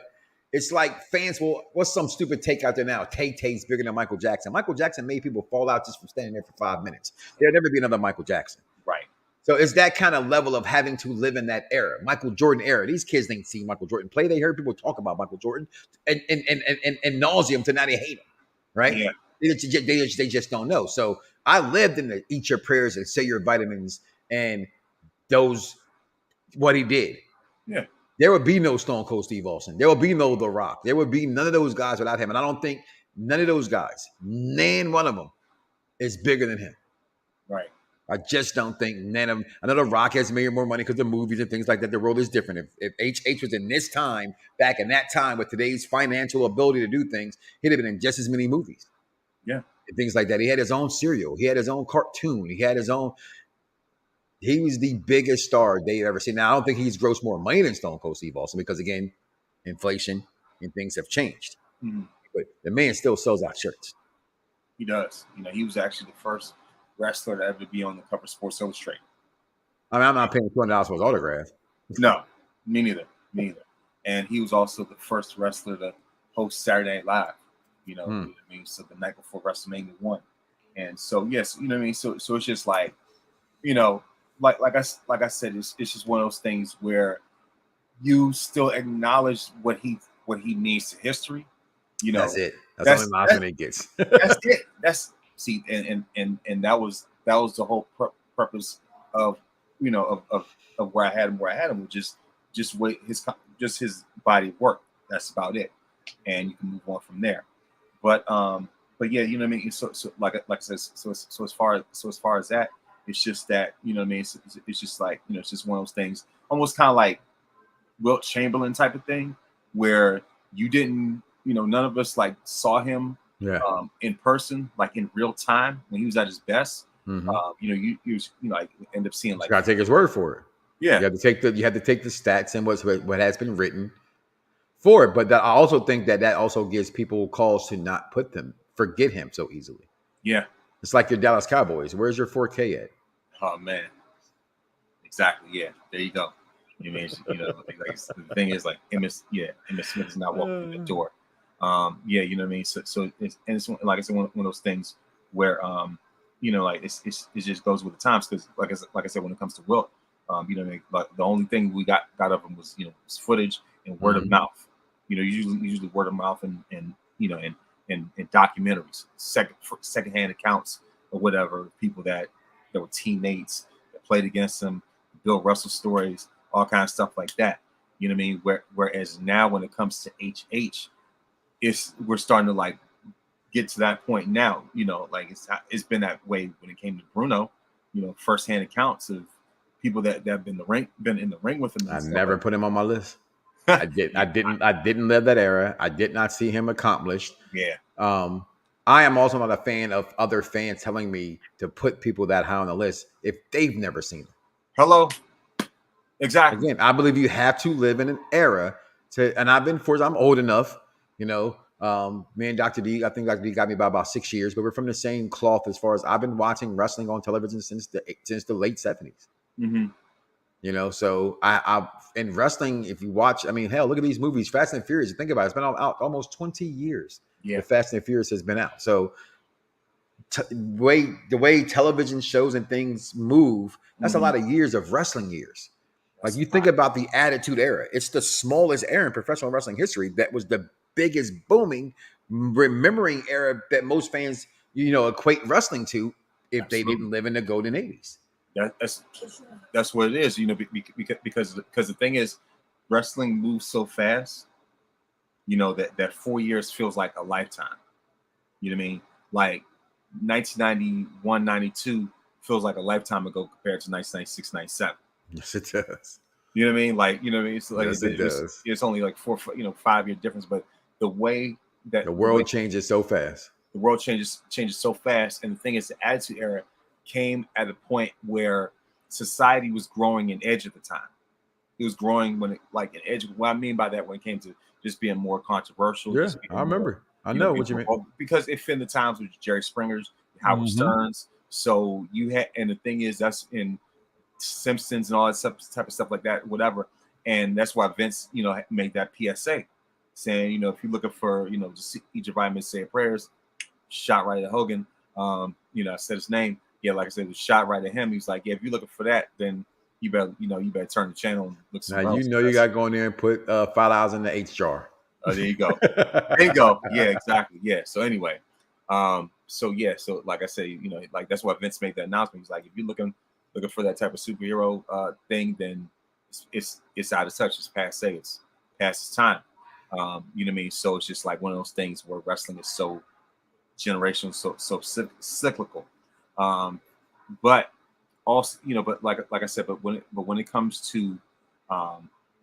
it's like fans will, what's some stupid take out there now? Tay-Tay's bigger than Michael Jackson. Michael Jackson made people fall out just from standing there for 5 minutes. There'll never be another Michael Jackson. Right. So it's that kind of level of having to live in that era, Michael Jordan era. These kids ain't seen Michael Jordan play. They heard people talk about Michael Jordan and nauseum to now they hate him, right? Yeah. They just don't know. So I lived in the eat your prayers and say your vitamins and those, what he did. Yeah. There would be no Stone Cold Steve Austin. There would be no The Rock. There would be none of those guys without him. And I don't think none of those guys, none one of them, is bigger than him. Right. I just don't think none of them. I know The Rock has made more money because of movies and things like that. The world is different. If HH was in this time, back in that time with today's financial ability to do things, he'd have been in just as many movies. Yeah. And things like that. He had his own cereal. He had his own cartoon. He had his own. He was the biggest star they've ever seen. Now, I don't think he's grossed more money than Stone Cold Steve Austin because, again, inflation and things have changed. But the man still sells out shirts. He does. You know, he was actually the first wrestler to ever be on the cover of Sports Illustrated. I mean, I'm not paying $200 for his autograph. No, me neither. And he was also the first wrestler to host Saturday Night Live. You know what I mean? So the night before WrestleMania 1. And so, yes, you know what I mean? So it's just like, you know, like I said, it's just one of those things where you still acknowledge what he means to history. You That's know, it. That's the only milestone he gets. that's it. That's see, and that was the whole purpose of of where I had him, was just what his body of work. That's about it, and you can move on from there. But yeah, you know what I mean. So like I said, so as far as that, it's just that, you know what I mean. It's just like, it's just one of those things, almost kind of like Wilt Chamberlain type of thing, where you didn't, none of us like saw him in person, like in real time when he was at his best. Mm-hmm. You like end up seeing, like, you gotta take his word for it. Yeah, you have to take the stats and what has been written for it. But that, I also think that also gives people cause to not forget him so easily. Yeah, it's like your Dallas Cowboys. Where's your 4K at? Oh man, exactly. Yeah, there you go. You mean, like the thing is, like, Emmitt Smith is not walking through the door. Yeah, you know what I mean. So it's like I said, one of those things where like it just goes with the times, because like I said, when it comes to Wilt, you know what I mean, like the only thing we got of him was was footage and word of mouth. Usually word of mouth and documentaries, secondhand accounts or whatever, people that were teammates that played against him, Bill Russell stories, all kinds of stuff like that. You know what I mean? Whereas now, when it comes to HH, we're starting to like get to that point now. Like it's been that way when it came to Bruno. Firsthand accounts of people that have been in the ring with him. I never put him on my list. I didn't live that era. I did not see him accomplished. Yeah. I am also not a fan of other fans telling me to put people that high on the list if they've never seen them. Hello. Exactly. Again, I believe you have to live in an era and I've been forced. I'm old enough, me and Dr. D, I think Dr. D got me by about 6 years, but we're from the same cloth as far as I've been watching wrestling on television since the late 70s. Mm-hmm. So I in wrestling, if you watch, I mean, hell, look at these movies, Fast and Furious. Think about it, it's been out almost 20 years. Yeah. The Fast and Furious has been out. So the way television shows and things move, that's a lot of years of wrestling years. Like, you think about the Attitude Era. It's the smallest era in professional wrestling history that was the biggest booming, remembering era that most fans, equate wrestling to if they didn't live in the golden 80s. That's what it is, because the thing is, wrestling moves so fast, that 4 years feels like a lifetime. You know what I mean? Like 1991, 92 feels like a lifetime ago compared to 1996, 97. Yes, it does. You know what I mean? Like, you know what I mean? It's like, yes, it does. It's only like 5 year difference, but the way that the world changes so fast. The world changes so fast. And the thing is, the Attitude Era came at a point where society was growing an edge at the time. It was growing an edge. What I mean by that, when it came to just being more controversial. Yeah, I remember. I know what you mean. Because it fit in the times with Jerry Springer's, Howard Stern's. So you had, and the thing is, that's in Simpsons and all that type of stuff like that, whatever. And that's why Vince, made that PSA saying, if you're looking for, just each of vitamin say prayers, shot right at Hogan. I said his name. Yeah, like I said, it was shot right at him. He's like, yeah, if you're looking for that, then you better turn the channel and look somewhere else. Now you got to go in there and put $5 in the H jar. Oh, there you go. There you go. Yeah, exactly. Yeah. So anyway, so like I say, like that's why Vince made that announcement. He's like, if you're looking for that type of superhero thing, then it's out of touch. It's passe. It's past its time. You know what I mean? So it's just like one of those things where wrestling is so generational, so cyclical. But also, but like I said, but when it comes to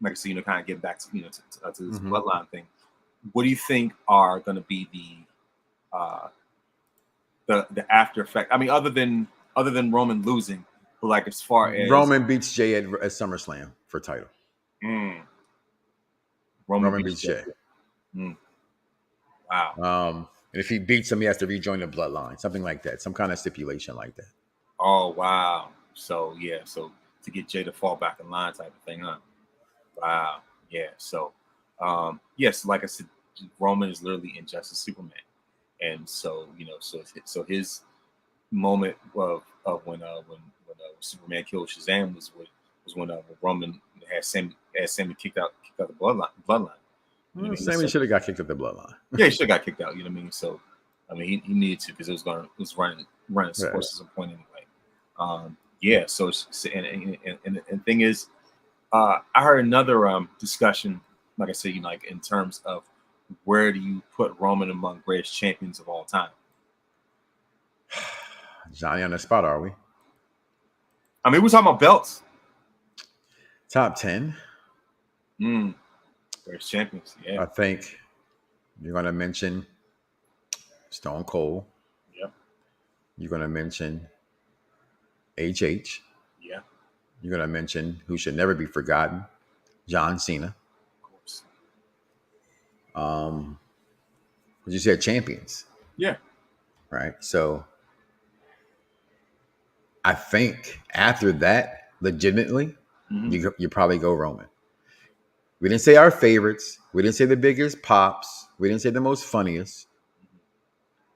like I said, kind of get back to to this bloodline thing. What do you think are going to be the after effect? I mean, other than Roman losing, but like as far as Roman beats Jay at SummerSlam for title. Roman beats Jay. Wow. And if he beats him, he has to rejoin the bloodline, something like that, some kind of stipulation like that. Oh wow! So yeah, so to get Jay to fall back in line, type of thing, huh? Wow. Yeah. So, yes, like I said, Roman is literally Injustice Superman, and so so his moment of when Superman killed Shazam was when Roman had Sammy kicked out the bloodline. You know what I mean? Sammy should have got kicked out the bloodline. Yeah, he should have got kicked out. You know what I mean? So, I mean, he needed to because it was running its course at some point anyway. Yeah. So, and the thing is, I heard another discussion, like I said, like in terms of where do you put Roman among greatest champions of all time? Johnny on the spot, are we? I mean, we're talking about belts. Top 10. Greatest champions. Yeah. I think you're going to mention Stone Cold. Yep. You're going to mention HH. Yeah. You're going to mention who should never be forgotten, John Cena. Of course. Because you said champions. Yeah. Right. So I think after that, legitimately, you probably go Roman. We didn't say our favorites. We didn't say the biggest pops. We didn't say the most funniest.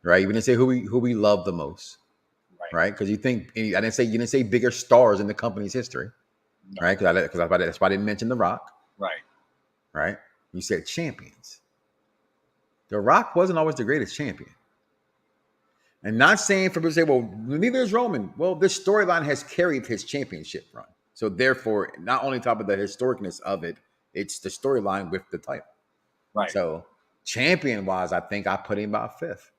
Right. We didn't say who we love the most. Right. Because you didn't say bigger stars in the company's history. No. Right. Because that's why I didn't mention The Rock. Right. Right. You said champions. The Rock wasn't always the greatest champion. And not saying for people to say, well, neither is Roman. Well, this storyline has carried his championship run. So therefore, not only top of the historicness of it, it's the storyline with the title. Right. So champion-wise, I think I put him about fifth.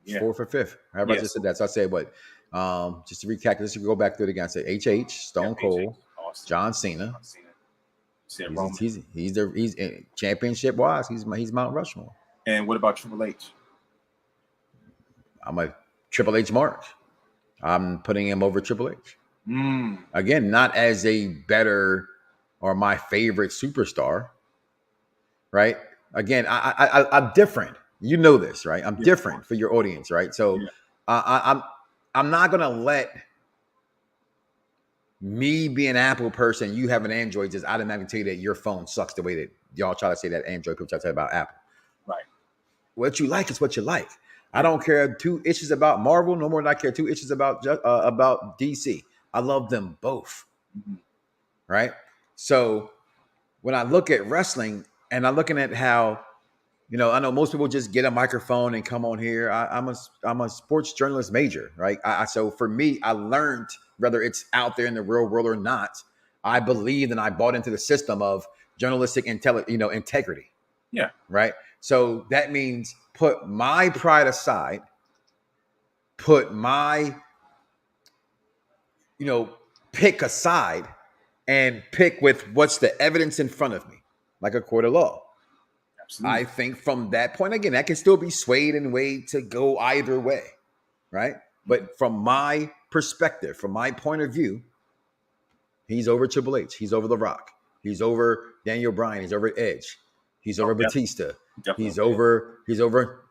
Yeah. Fourth or fifth. However, I just said that. So I say, but just to recap, let's go back through it again. I say HH, Stone Cold, awesome. John Cena. He's championship-wise, he's Mount Rushmore. And what about Triple H? I'm a Triple H mark. I'm putting him over Triple H. Again, not as a better or my favorite superstar, right? Again, I'm different. You know this, right? I'm different for your audience, right? So I'm not gonna let me be an Apple person. You have an Android, just automatically tell you that your phone sucks the way that y'all try to say that Android people try to tell you about Apple. Right. What you like is what you like. I don't care 2 inches about Marvel no more than I care 2 inches about DC. I love them both. Right? So when I look at wrestling and I'm looking at how, I know most people just get a microphone and come on here. I'm a sports journalist major, right? So for me, I learned, whether it's out there in the real world or not, I believed and I bought into the system of journalistic integrity. Yeah. Right? So that means put my pride aside, put my, pick aside, and pick with what's the evidence in front of me, like a court of law. Absolutely. I think from that point, again, that can still be swayed and weighed to go either way, right? But from my perspective, from my point of view, he's over Triple H. He's over The Rock. He's over Daniel Bryan. He's over Edge. He's over Batista. Definitely. He's over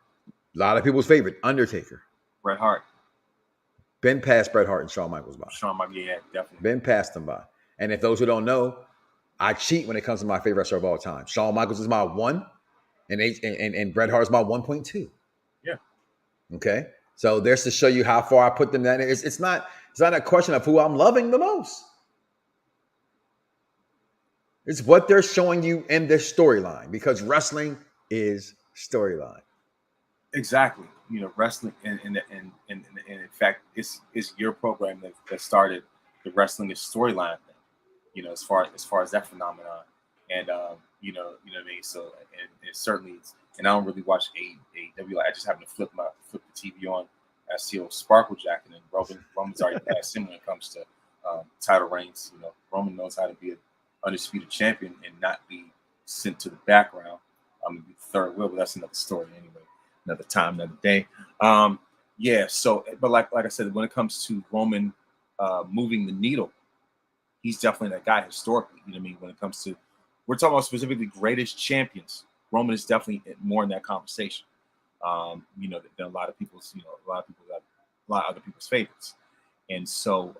a lot of people's favorite, Undertaker. Bret Hart. Been past Bret Hart and Shawn Michaels by. Yeah, definitely. Been past them by. And if those who don't know, I cheat when it comes to my favorite wrestler of all time. Shawn Michaels is my 1, and Bret Hart is my 1.2. Yeah. Okay. So there's to show you how far I put them down. It's not a question of who I'm loving the most. It's what they're showing you in this storyline, because wrestling is storyline. Exactly. Wrestling, and in fact, it's your program that started the wrestling is storyline thing. As far as that phenomenon, and you know what I mean. So, and it certainly is. And I don't really watch AEW. I just happen to flip the TV on. I see old Sparkle Jacket, and Roman's already passed him when it comes to title reigns. Roman knows how to be an undisputed champion and not be sent to the background. I'm gonna be the third wheel, but that's another story anyway. Another time, another day. So, but like I said, when it comes to Roman moving the needle, he's definitely that guy historically. You know what I mean? When it comes to, we're talking about specifically greatest champions, Roman is definitely more in that conversation. Than a lot of people's, a lot of other people's favorites. And so,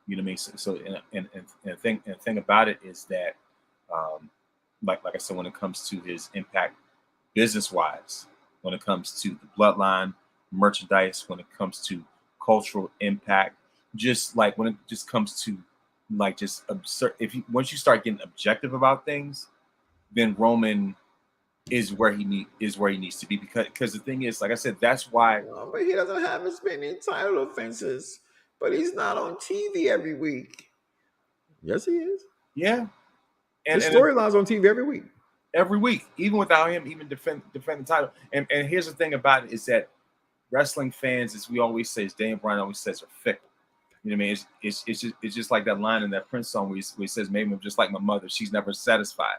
you know what I mean? So and the thing about it is that, like I said, when it comes to his impact business-wise, when it comes to the Bloodline merchandise, when it comes to cultural impact, just like when it just comes to like just absurd. Once you start getting objective about things, then Roman is where he needs to be, because the thing is, like I said, that's why. Well, but he doesn't have as many title offenses. But he's not on TV every week. Yes, he is. Yeah, His storyline's on TV every week. Every week, even without him even defend the title. And here's the thing about it is that wrestling fans, as we always say, as Dan Bryan always says, are fickle. You know what I mean? It's just like that line in that Prince song where he says, "Maybe I'm just like my mother; she's never satisfied."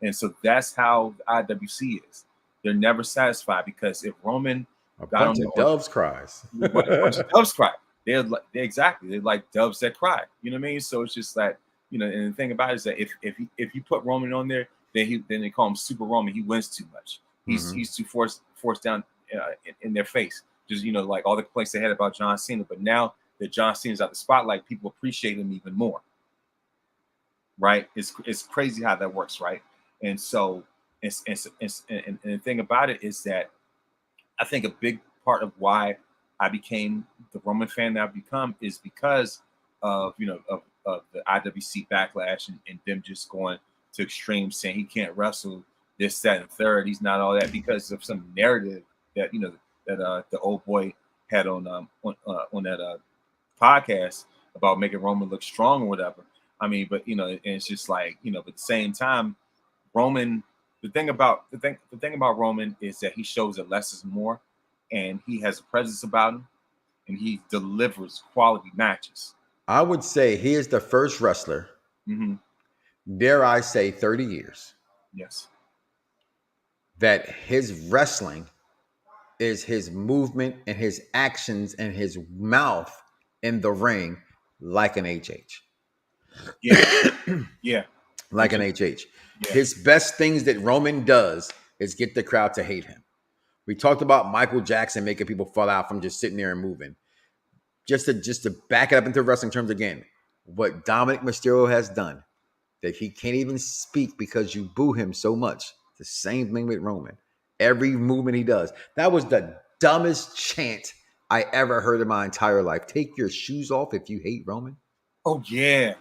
And so that's how the IWC is. They're never satisfied, because if Roman a bunch of doves cries, a bunch of doves cry. They're like doves that cry. You know what I mean? So it's just like, you know, and the thing about it is that if you put Roman on there, then they call him Super Roman. He wins too much. He's too forced down in their face. Just, you know, like all the complaints they had about John Cena, but now that John Cena's out the spotlight, people appreciate him even more. Right? It's crazy how that works, right? And so and the thing about it is that I think a big part of why I became the Roman fan that I've become is because of, you know, of the IWC backlash and them just going to extremes, saying he can't wrestle this, that, and third. He's not all that, because of some narrative that, you know, that the old boy had on that podcast about making Roman look strong or whatever. I mean, but you know, and it's just like, you know, but at the same time, Roman. The thing about Roman is that he shows that less is more, and he has a presence about him, and he delivers quality matches. I would say he is the first wrestler, dare I say 30 years, yes, that his wrestling is his movement and his actions and his mouth in the ring like an HH. Yeah, yeah, like an HH. Yeah. His best things that Roman does is get the crowd to hate him. We talked about Michael Jackson making people fall out from just sitting there and moving. Just to back it up into wrestling terms again, what Dominic Mysterio has done, that he can't even speak because you boo him so much. The same thing with Roman. Every movement he does. That was the dumbest chant I ever heard in my entire life. Take your shoes off if you hate Roman. Oh yeah.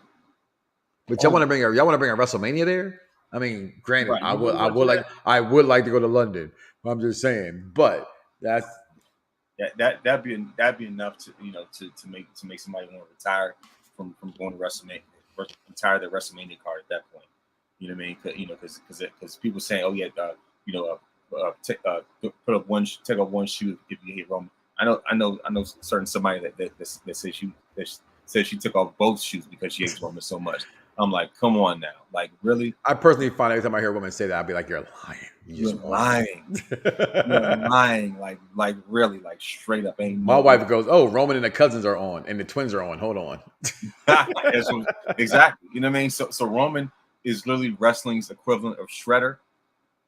But y'all want to bring a WrestleMania there? I mean, granted, right. I would like to go to London. I'm just saying, but that'd be enough to, you know, to make somebody want to retire from going to WrestleMania, retire their WrestleMania card at that point. You know what I mean? You know, because people saying, oh yeah, you know, take up one shoe if you hate Roman. I know certain somebody that says she took off both shoes because she hates Roman so much. I'm like, come on now. Like, really? I personally find every time I hear a woman say that, I'll be like, you're lying. You're lying. You're lying. Like really, like straight up. Ain't my wife goes, oh, Roman and the cousins are on and the twins are on. Hold on. Exactly. You know what I mean? So Roman is literally wrestling's equivalent of Shredder,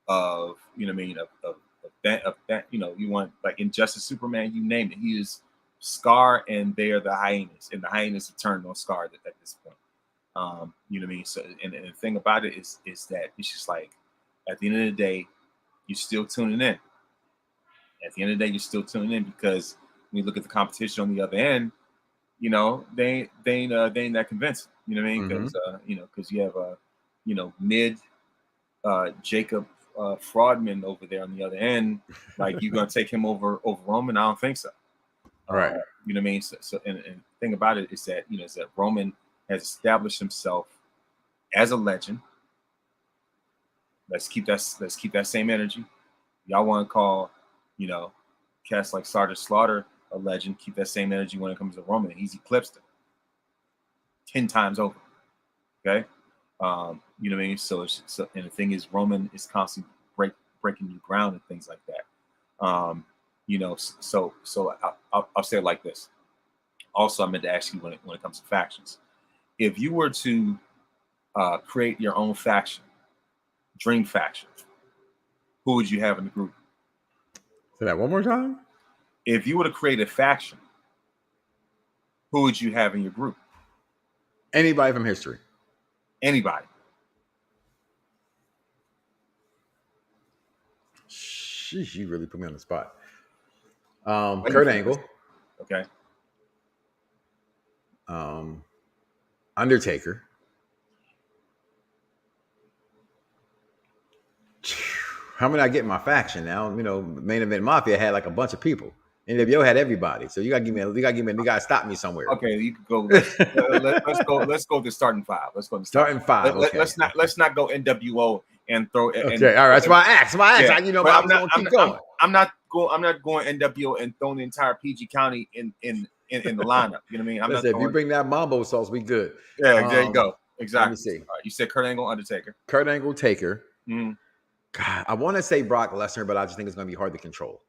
of, you know what I mean, of that, you know, you want like Injustice Superman, you name it. He is Scar, and they are the hyenas, and the hyenas have turned on Scar at this point. You know what I mean? So, and the thing about it is that it's just like, at the end of the day, you're still tuning in. At the end of the day, you're still tuning in, because when you look at the competition on the other end, you know, they ain't that convincing. You know what I mean? Because you know, because you have you know, mid Jacob Fraudman over there on the other end. Like, you're gonna take him over Roman? I don't think so. Right. You know what I mean? So and the thing about it is that, you know, is that Roman has established himself as a legend. Let's keep that same energy. Y'all want to call, you know, cast like Sergeant Slaughter a legend. Keep that same energy when it comes to Roman. He's eclipsed him 10 times over. Okay, you know what I mean. So and the thing is, Roman is constantly breaking new ground and things like that. You know, so I'll say it like this. Also, I meant to ask you when it comes to factions. If you were to create your own faction, dream faction, who would you have in the group? Say that one more time. If you were to create a faction, who would you have in your group? Anybody from history. Anybody. Sheesh, you really put me on the spot. Kurt Angle. Okay. Undertaker. How many I get in my faction now? Main Event Mafia had like a bunch of people. NWO had everybody. So you gotta stop me somewhere. Okay, you could go. Let's go to starting five. Let's go to starting five. Okay. Let's not go NWO and throw. Okay, all right. That's why I asked. Yeah, I'm gonna keep going. I'm not going NWO and throwing the entire PG County in the lineup. You know what I mean? If you bring that mambo sauce, we good. Yeah, there you go. Exactly. Let me see. You said Kurt Angle, Undertaker. Kurt Angle, Taker. Mm-hmm. God, I want to say Brock Lesnar, but I just think it's going to be hard to control.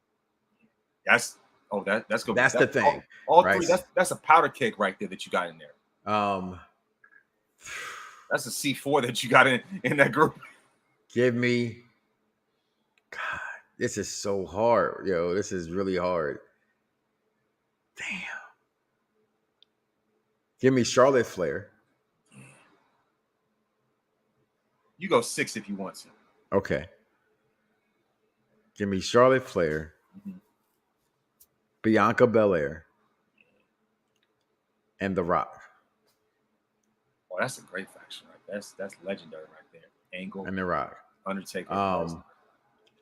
That's good. That's the thing. All right? Three. That's a powder keg right there that you got in there. That's a C4 that you got in that group. Give me. God, this is so hard, yo. This is really hard. Damn. Give me Charlotte Flair. You go 6 if you want to. Okay. Give me Charlotte Flair, Bianca Belair, and The Rock. Oh, that's a great faction, right? That's legendary right there. Angle and The Rock. Undertaker.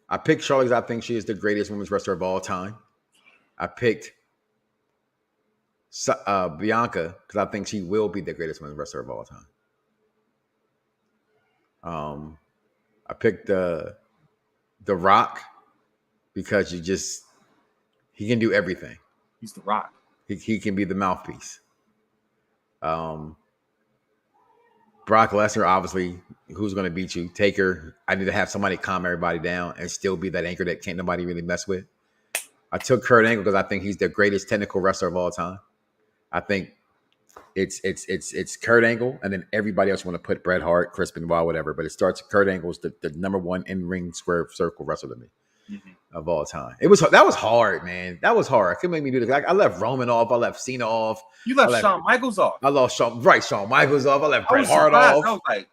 I picked Charlotte because I think she is the greatest women's wrestler of all time. I picked Bianca because I think she will be the greatest women's wrestler of all time. I picked The Rock because he can do everything. He's The Rock. He can be the mouthpiece. Brock Lesnar, obviously, who's going to beat you? Taker. I need to have somebody calm everybody down and still be that anchor that can't nobody really mess with. I took Kurt Angle because I think he's the greatest technical wrestler of all time. I think it's Kurt Angle, and then everybody else want to put Bret Hart, Chris Benoit, whatever. But it starts Kurt Angle's the number one in ring square circle wrestler to me of all time. That was hard, man. That was hard. I couldn't make me do this. I left Roman off. I left Cena off. You left Shawn Michaels off. I lost Shawn Michaels off. I left Bret Hart off. I was like,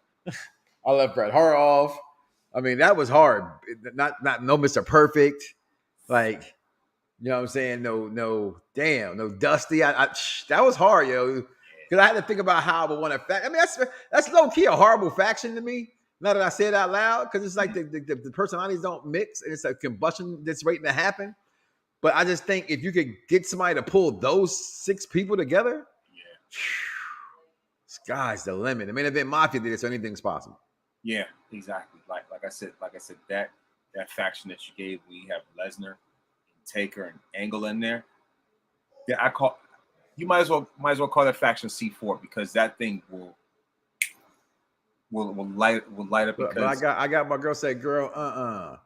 I left Bret Hart off. I mean, that was hard. Not no Mr. Perfect. Like, you know what I'm saying? No Dusty. That was hard, yo. Because I had to think about how I would want to fact. I mean, that's low key a horrible faction to me. Now that I say it out loud, because it's like the personalities don't mix, and it's a combustion that's waiting to happen. But I just think if you could get somebody to pull those 6 people together, sky's the limit. I mean, if Mafia did it, so anything's possible. Yeah, exactly. Like I said, that faction that you gave, we have Lesnar, Taker, and Angle in there. Yeah, you might as well call that faction C4 because that thing will light up. Because but I got my girl say, girl,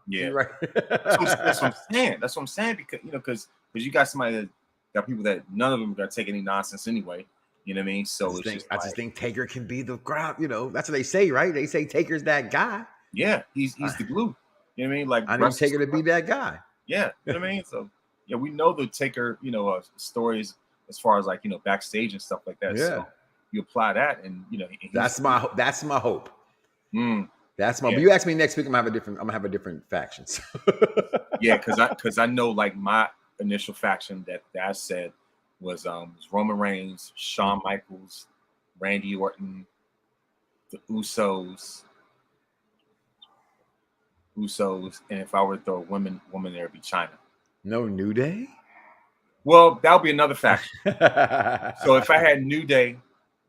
yeah, right. That's what I'm saying. That's what I'm saying because you got somebody that got people that none of them are gonna take any nonsense anyway. You know what I mean? So I just think Taker can be the crowd. You know, that's what they say, right? They say Taker's that guy. Yeah, he's the glue. You know what I mean? Like I need Taker to be that guy. Yeah, you know what I mean? So yeah, we know the Taker, stories as far as backstage and stuff like that. Yeah. So you apply that, and that's my hope. That's my. But you ask me next week, I'm gonna have a different faction. Yeah, because I know like my initial faction that I said was Roman Reigns, Shawn Michaels, Randy Orton, the Usos, and if I were to throw a woman there, it'd be China. No New Day? Well, that would be another faction. So if I had New Day,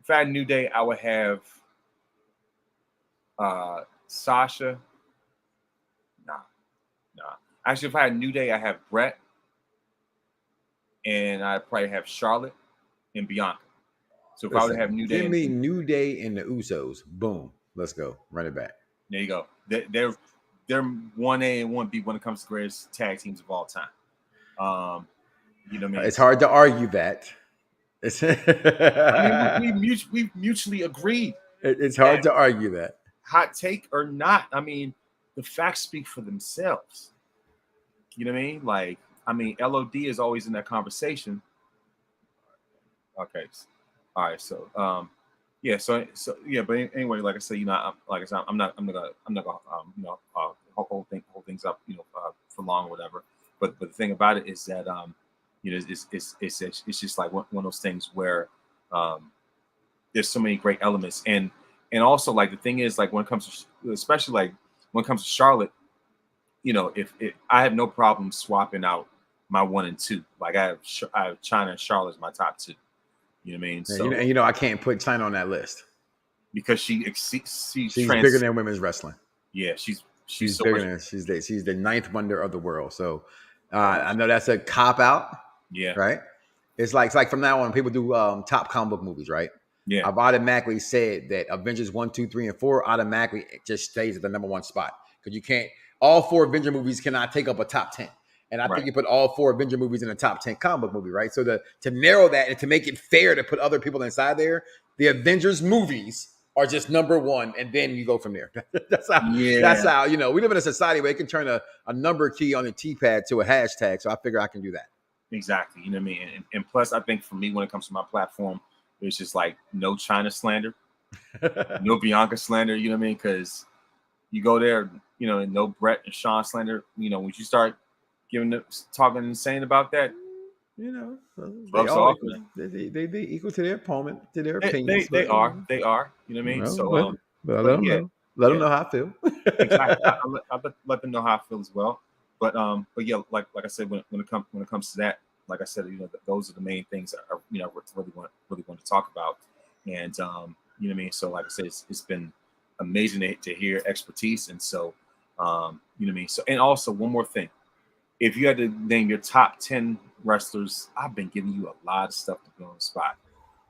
I would have Sasha. Nah. Actually, if I had New Day, I have Brett, and I'd probably have Charlotte and Bianca. So if I would have New Day, give me New Day and the Usos. Boom, let's go. Run it back. There you go. They're 1A and 1B when it comes to greatest tag teams of all time. You know what I mean? It's hard to argue that. I mean, we mutually agreed. It's hard to argue that. Hot take or not, I mean, the facts speak for themselves. You know what I mean? Like, LOD is always in that conversation. Okay, all right. So, but anyway, like I said, I'm not gonna hold things up, for long or whatever. But the thing about it is that, it's just like one of those things where There's so many great elements, and also like the thing is like when it comes to especially like when it comes to Charlotte, if I have no problem swapping out my 1 and 2. Like I have China and Charlotte as my top 2. You know what I mean? Yeah, So I can't put China on that list because she's bigger than women's wrestling. Yeah, she's so bigger much. than she's the 9th wonder of the world. So I know that's a cop out. Yeah. Right. It's like from now on, people do top comic book movies, right? Yeah. I've automatically said that Avengers 1, 2, 3, and 4 automatically just stays at the number 1 spot because you can't. All 4 Avenger movies cannot take up a top 10, and I think you put all 4 Avenger movies in a top 10 comic book movie, right? So to narrow that and to make it fair to put other people inside there, the Avengers movies are just number 1, and then you go from there. That's how. We live in a society where it can turn a number key on a T-pad to a hashtag. So I figure I can do that. Exactly. You know what I mean? And plus, I think for me, when it comes to my platform, it's just like no China slander, no Bianca slander. You know what I mean? Because you go there, and no Brett and Sean slander. When you start talking insane about that, they equal to their opponent, to their opinions. They are. You know what I mean? So, but let them know. Let them know how I feel. Exactly. I let them know how I feel as well. But yeah, like I said, when it comes to that, like I said, those are the main things that are, really want to talk about. And you know what I mean. So like I said, it's been amazing to hear expertise. And so you know what I mean. So, and also one more thing, if you had to name your top 10 wrestlers, I've been giving you a lot of stuff to put on the spot.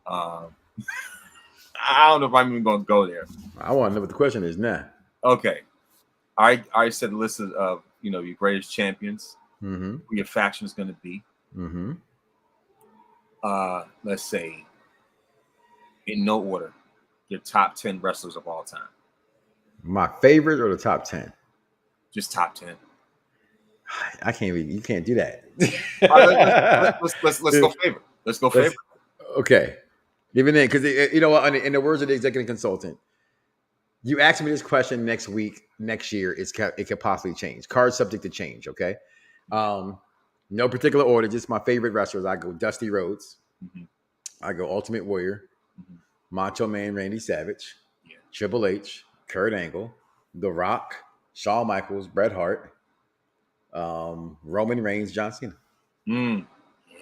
I don't know if I'm even going to go there. I want to know what the question is now. Okay. I said a list of your greatest champions, who your faction is going to be. Let's say, in no order, your top 10 wrestlers of all time. My favorite or the top 10? Just top 10. I can't read. You can't do that. Let's go favorite. Let's go favorite. Okay. Even then, because in the words of the executive consultant, you ask me this question next year, it could possibly change. Card subject to change. Okay. No particular order, just my favorite wrestlers. I go Dusty Rhodes. I go Ultimate Warrior, Macho Man Randy Savage, Triple H, Kurt Angle, The Rock, Shawn Michaels, Bret Hart, Roman Reigns, John Cena.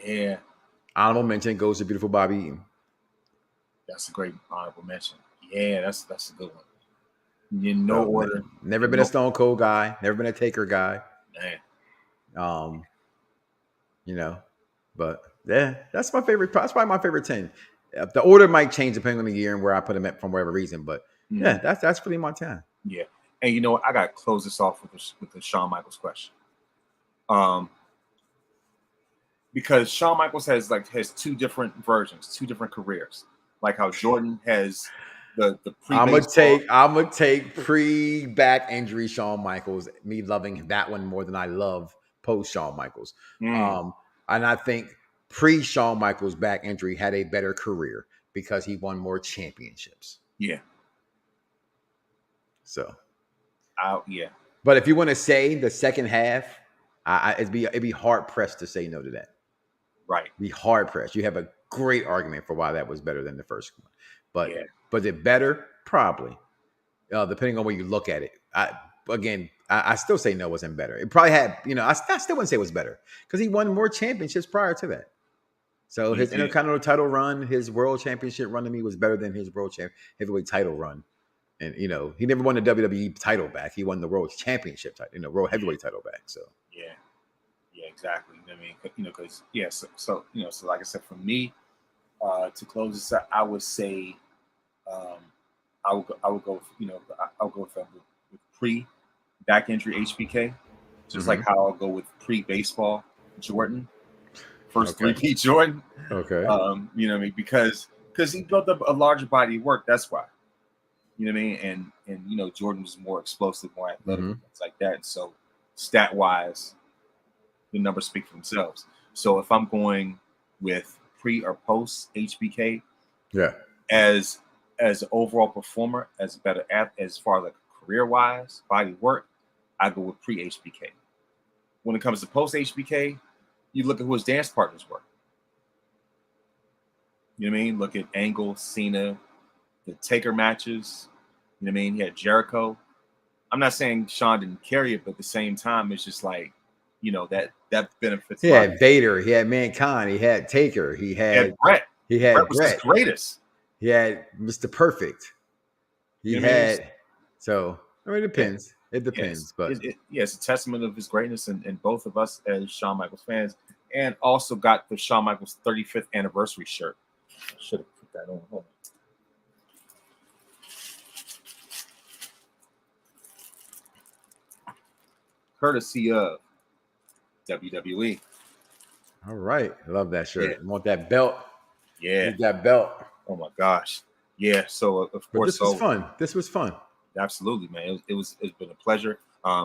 Yeah. Honorable mention goes to beautiful Bobby Eaton. That's a great honorable mention. Yeah, that's a good one. In no order. Never been a Stone Cold guy. Never been a Taker guy. Man. But yeah, that's my favorite. That's probably my favorite 10. The order might change depending on the year and where I put them at from whatever reason. But yeah, that's pretty my 10. Yeah, and I got to close this off with the Shawn Michaels question. Because Shawn Michaels has 2 different versions, 2 different careers. Like how Jordan has the pre. I'm gonna take pre-back injury Shawn Michaels. Me loving that one more than I love post Shawn Michaels. And I think pre-Shawn Michaels back injury had a better career because he won more championships. Yeah. So. Yeah. But if you want to say the second half, it'd be hard pressed to say no to that. Right. Be hard pressed. You have a great argument for why that was better than the first one. But was it better? Probably. Depending on where you look at it. I still say no wasn't better. It probably had, I still wouldn't say it was better because he won more championships prior to that. So his Intercontinental title run, his World Championship run to me was better than his World Heavyweight title run. And, he never won the WWE title back. He won the World Championship title, World Heavyweight title back. So, yeah, exactly. I mean, because, so like I said, for me, to close this out, I would say, I would go, I'll go with pre-back injury HBK, just like how I'll go with pre-baseball Jordan, first 3P Jordan. Okay. You know what I mean? Because he built up a larger body of work. That's why. You know what I mean? And Jordan was more explosive, more athletic, things like that. And so stat-wise, the numbers speak for themselves. So if I'm going with pre or post HBK, as an overall performer, as a better as far as career-wise, body work, I go with pre-HBK. When it comes to post-HBK, you look at who his dance partners were. You know what I mean? Look at Angle, Cena, the Taker matches. You know what I mean? He had Jericho. I'm not saying Sean didn't carry it, but at the same time, it's just like, that benefits He a lot. had Vader. He had Mankind. He had Taker. He He had had Brett. he had Brett was his Brett. greatest. He had Mr. Perfect. He You know what I mean? had so. I mean, it depends. It depends, but It's a testament of his greatness, and both of us as Shawn Michaels fans, and also got the Shawn Michaels 35th anniversary shirt. I should have put that on. Hold on. Courtesy of WWE. all right. I love that shirt. Yeah. I want that belt. Yeah. Need that belt. Oh my gosh. Yeah. So of But course, this was fun. This was fun. Absolutely, man. It's been a pleasure.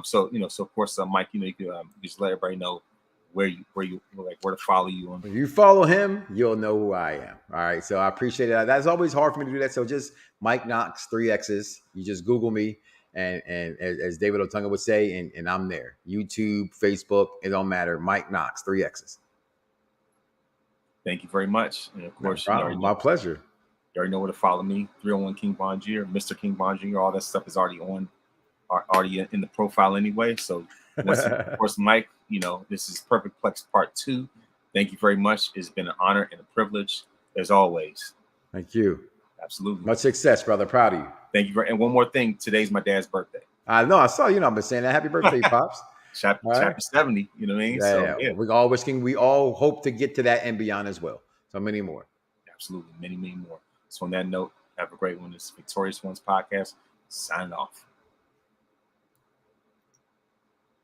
So of course, Mike, you can just let everybody know where to follow you on. If you follow him, you'll know who I am. All right. So I appreciate it. That's always hard for me to do that. So just Mike Knoxxx, 3X's. You just Google me. And as David Otunga would say, and I'm there. YouTube, Facebook, it don't matter. Mike Knoxxx, 3X's. Thank you very much. And of course, my pleasure. You already know where to follow me. 301 King Von Jr., Mr. King Von Jr. All that stuff is already in the profile anyway. So of course, Mike, this is Perfect Plex Part 2. Thank you very much. It's been an honor and a privilege as always. Thank you. Absolutely. Much success, brother. Proud of you. Thank you. And one more thing. Today's my dad's birthday. I know. I saw you. I've been saying that. Happy birthday, Pops. Chapter 70. You know what I mean? Yeah. We all hope to get to that and beyond as well. So many more. Absolutely. Many, many more. So on that note, have a great one. This is Victorious Ones Podcast. Signing off.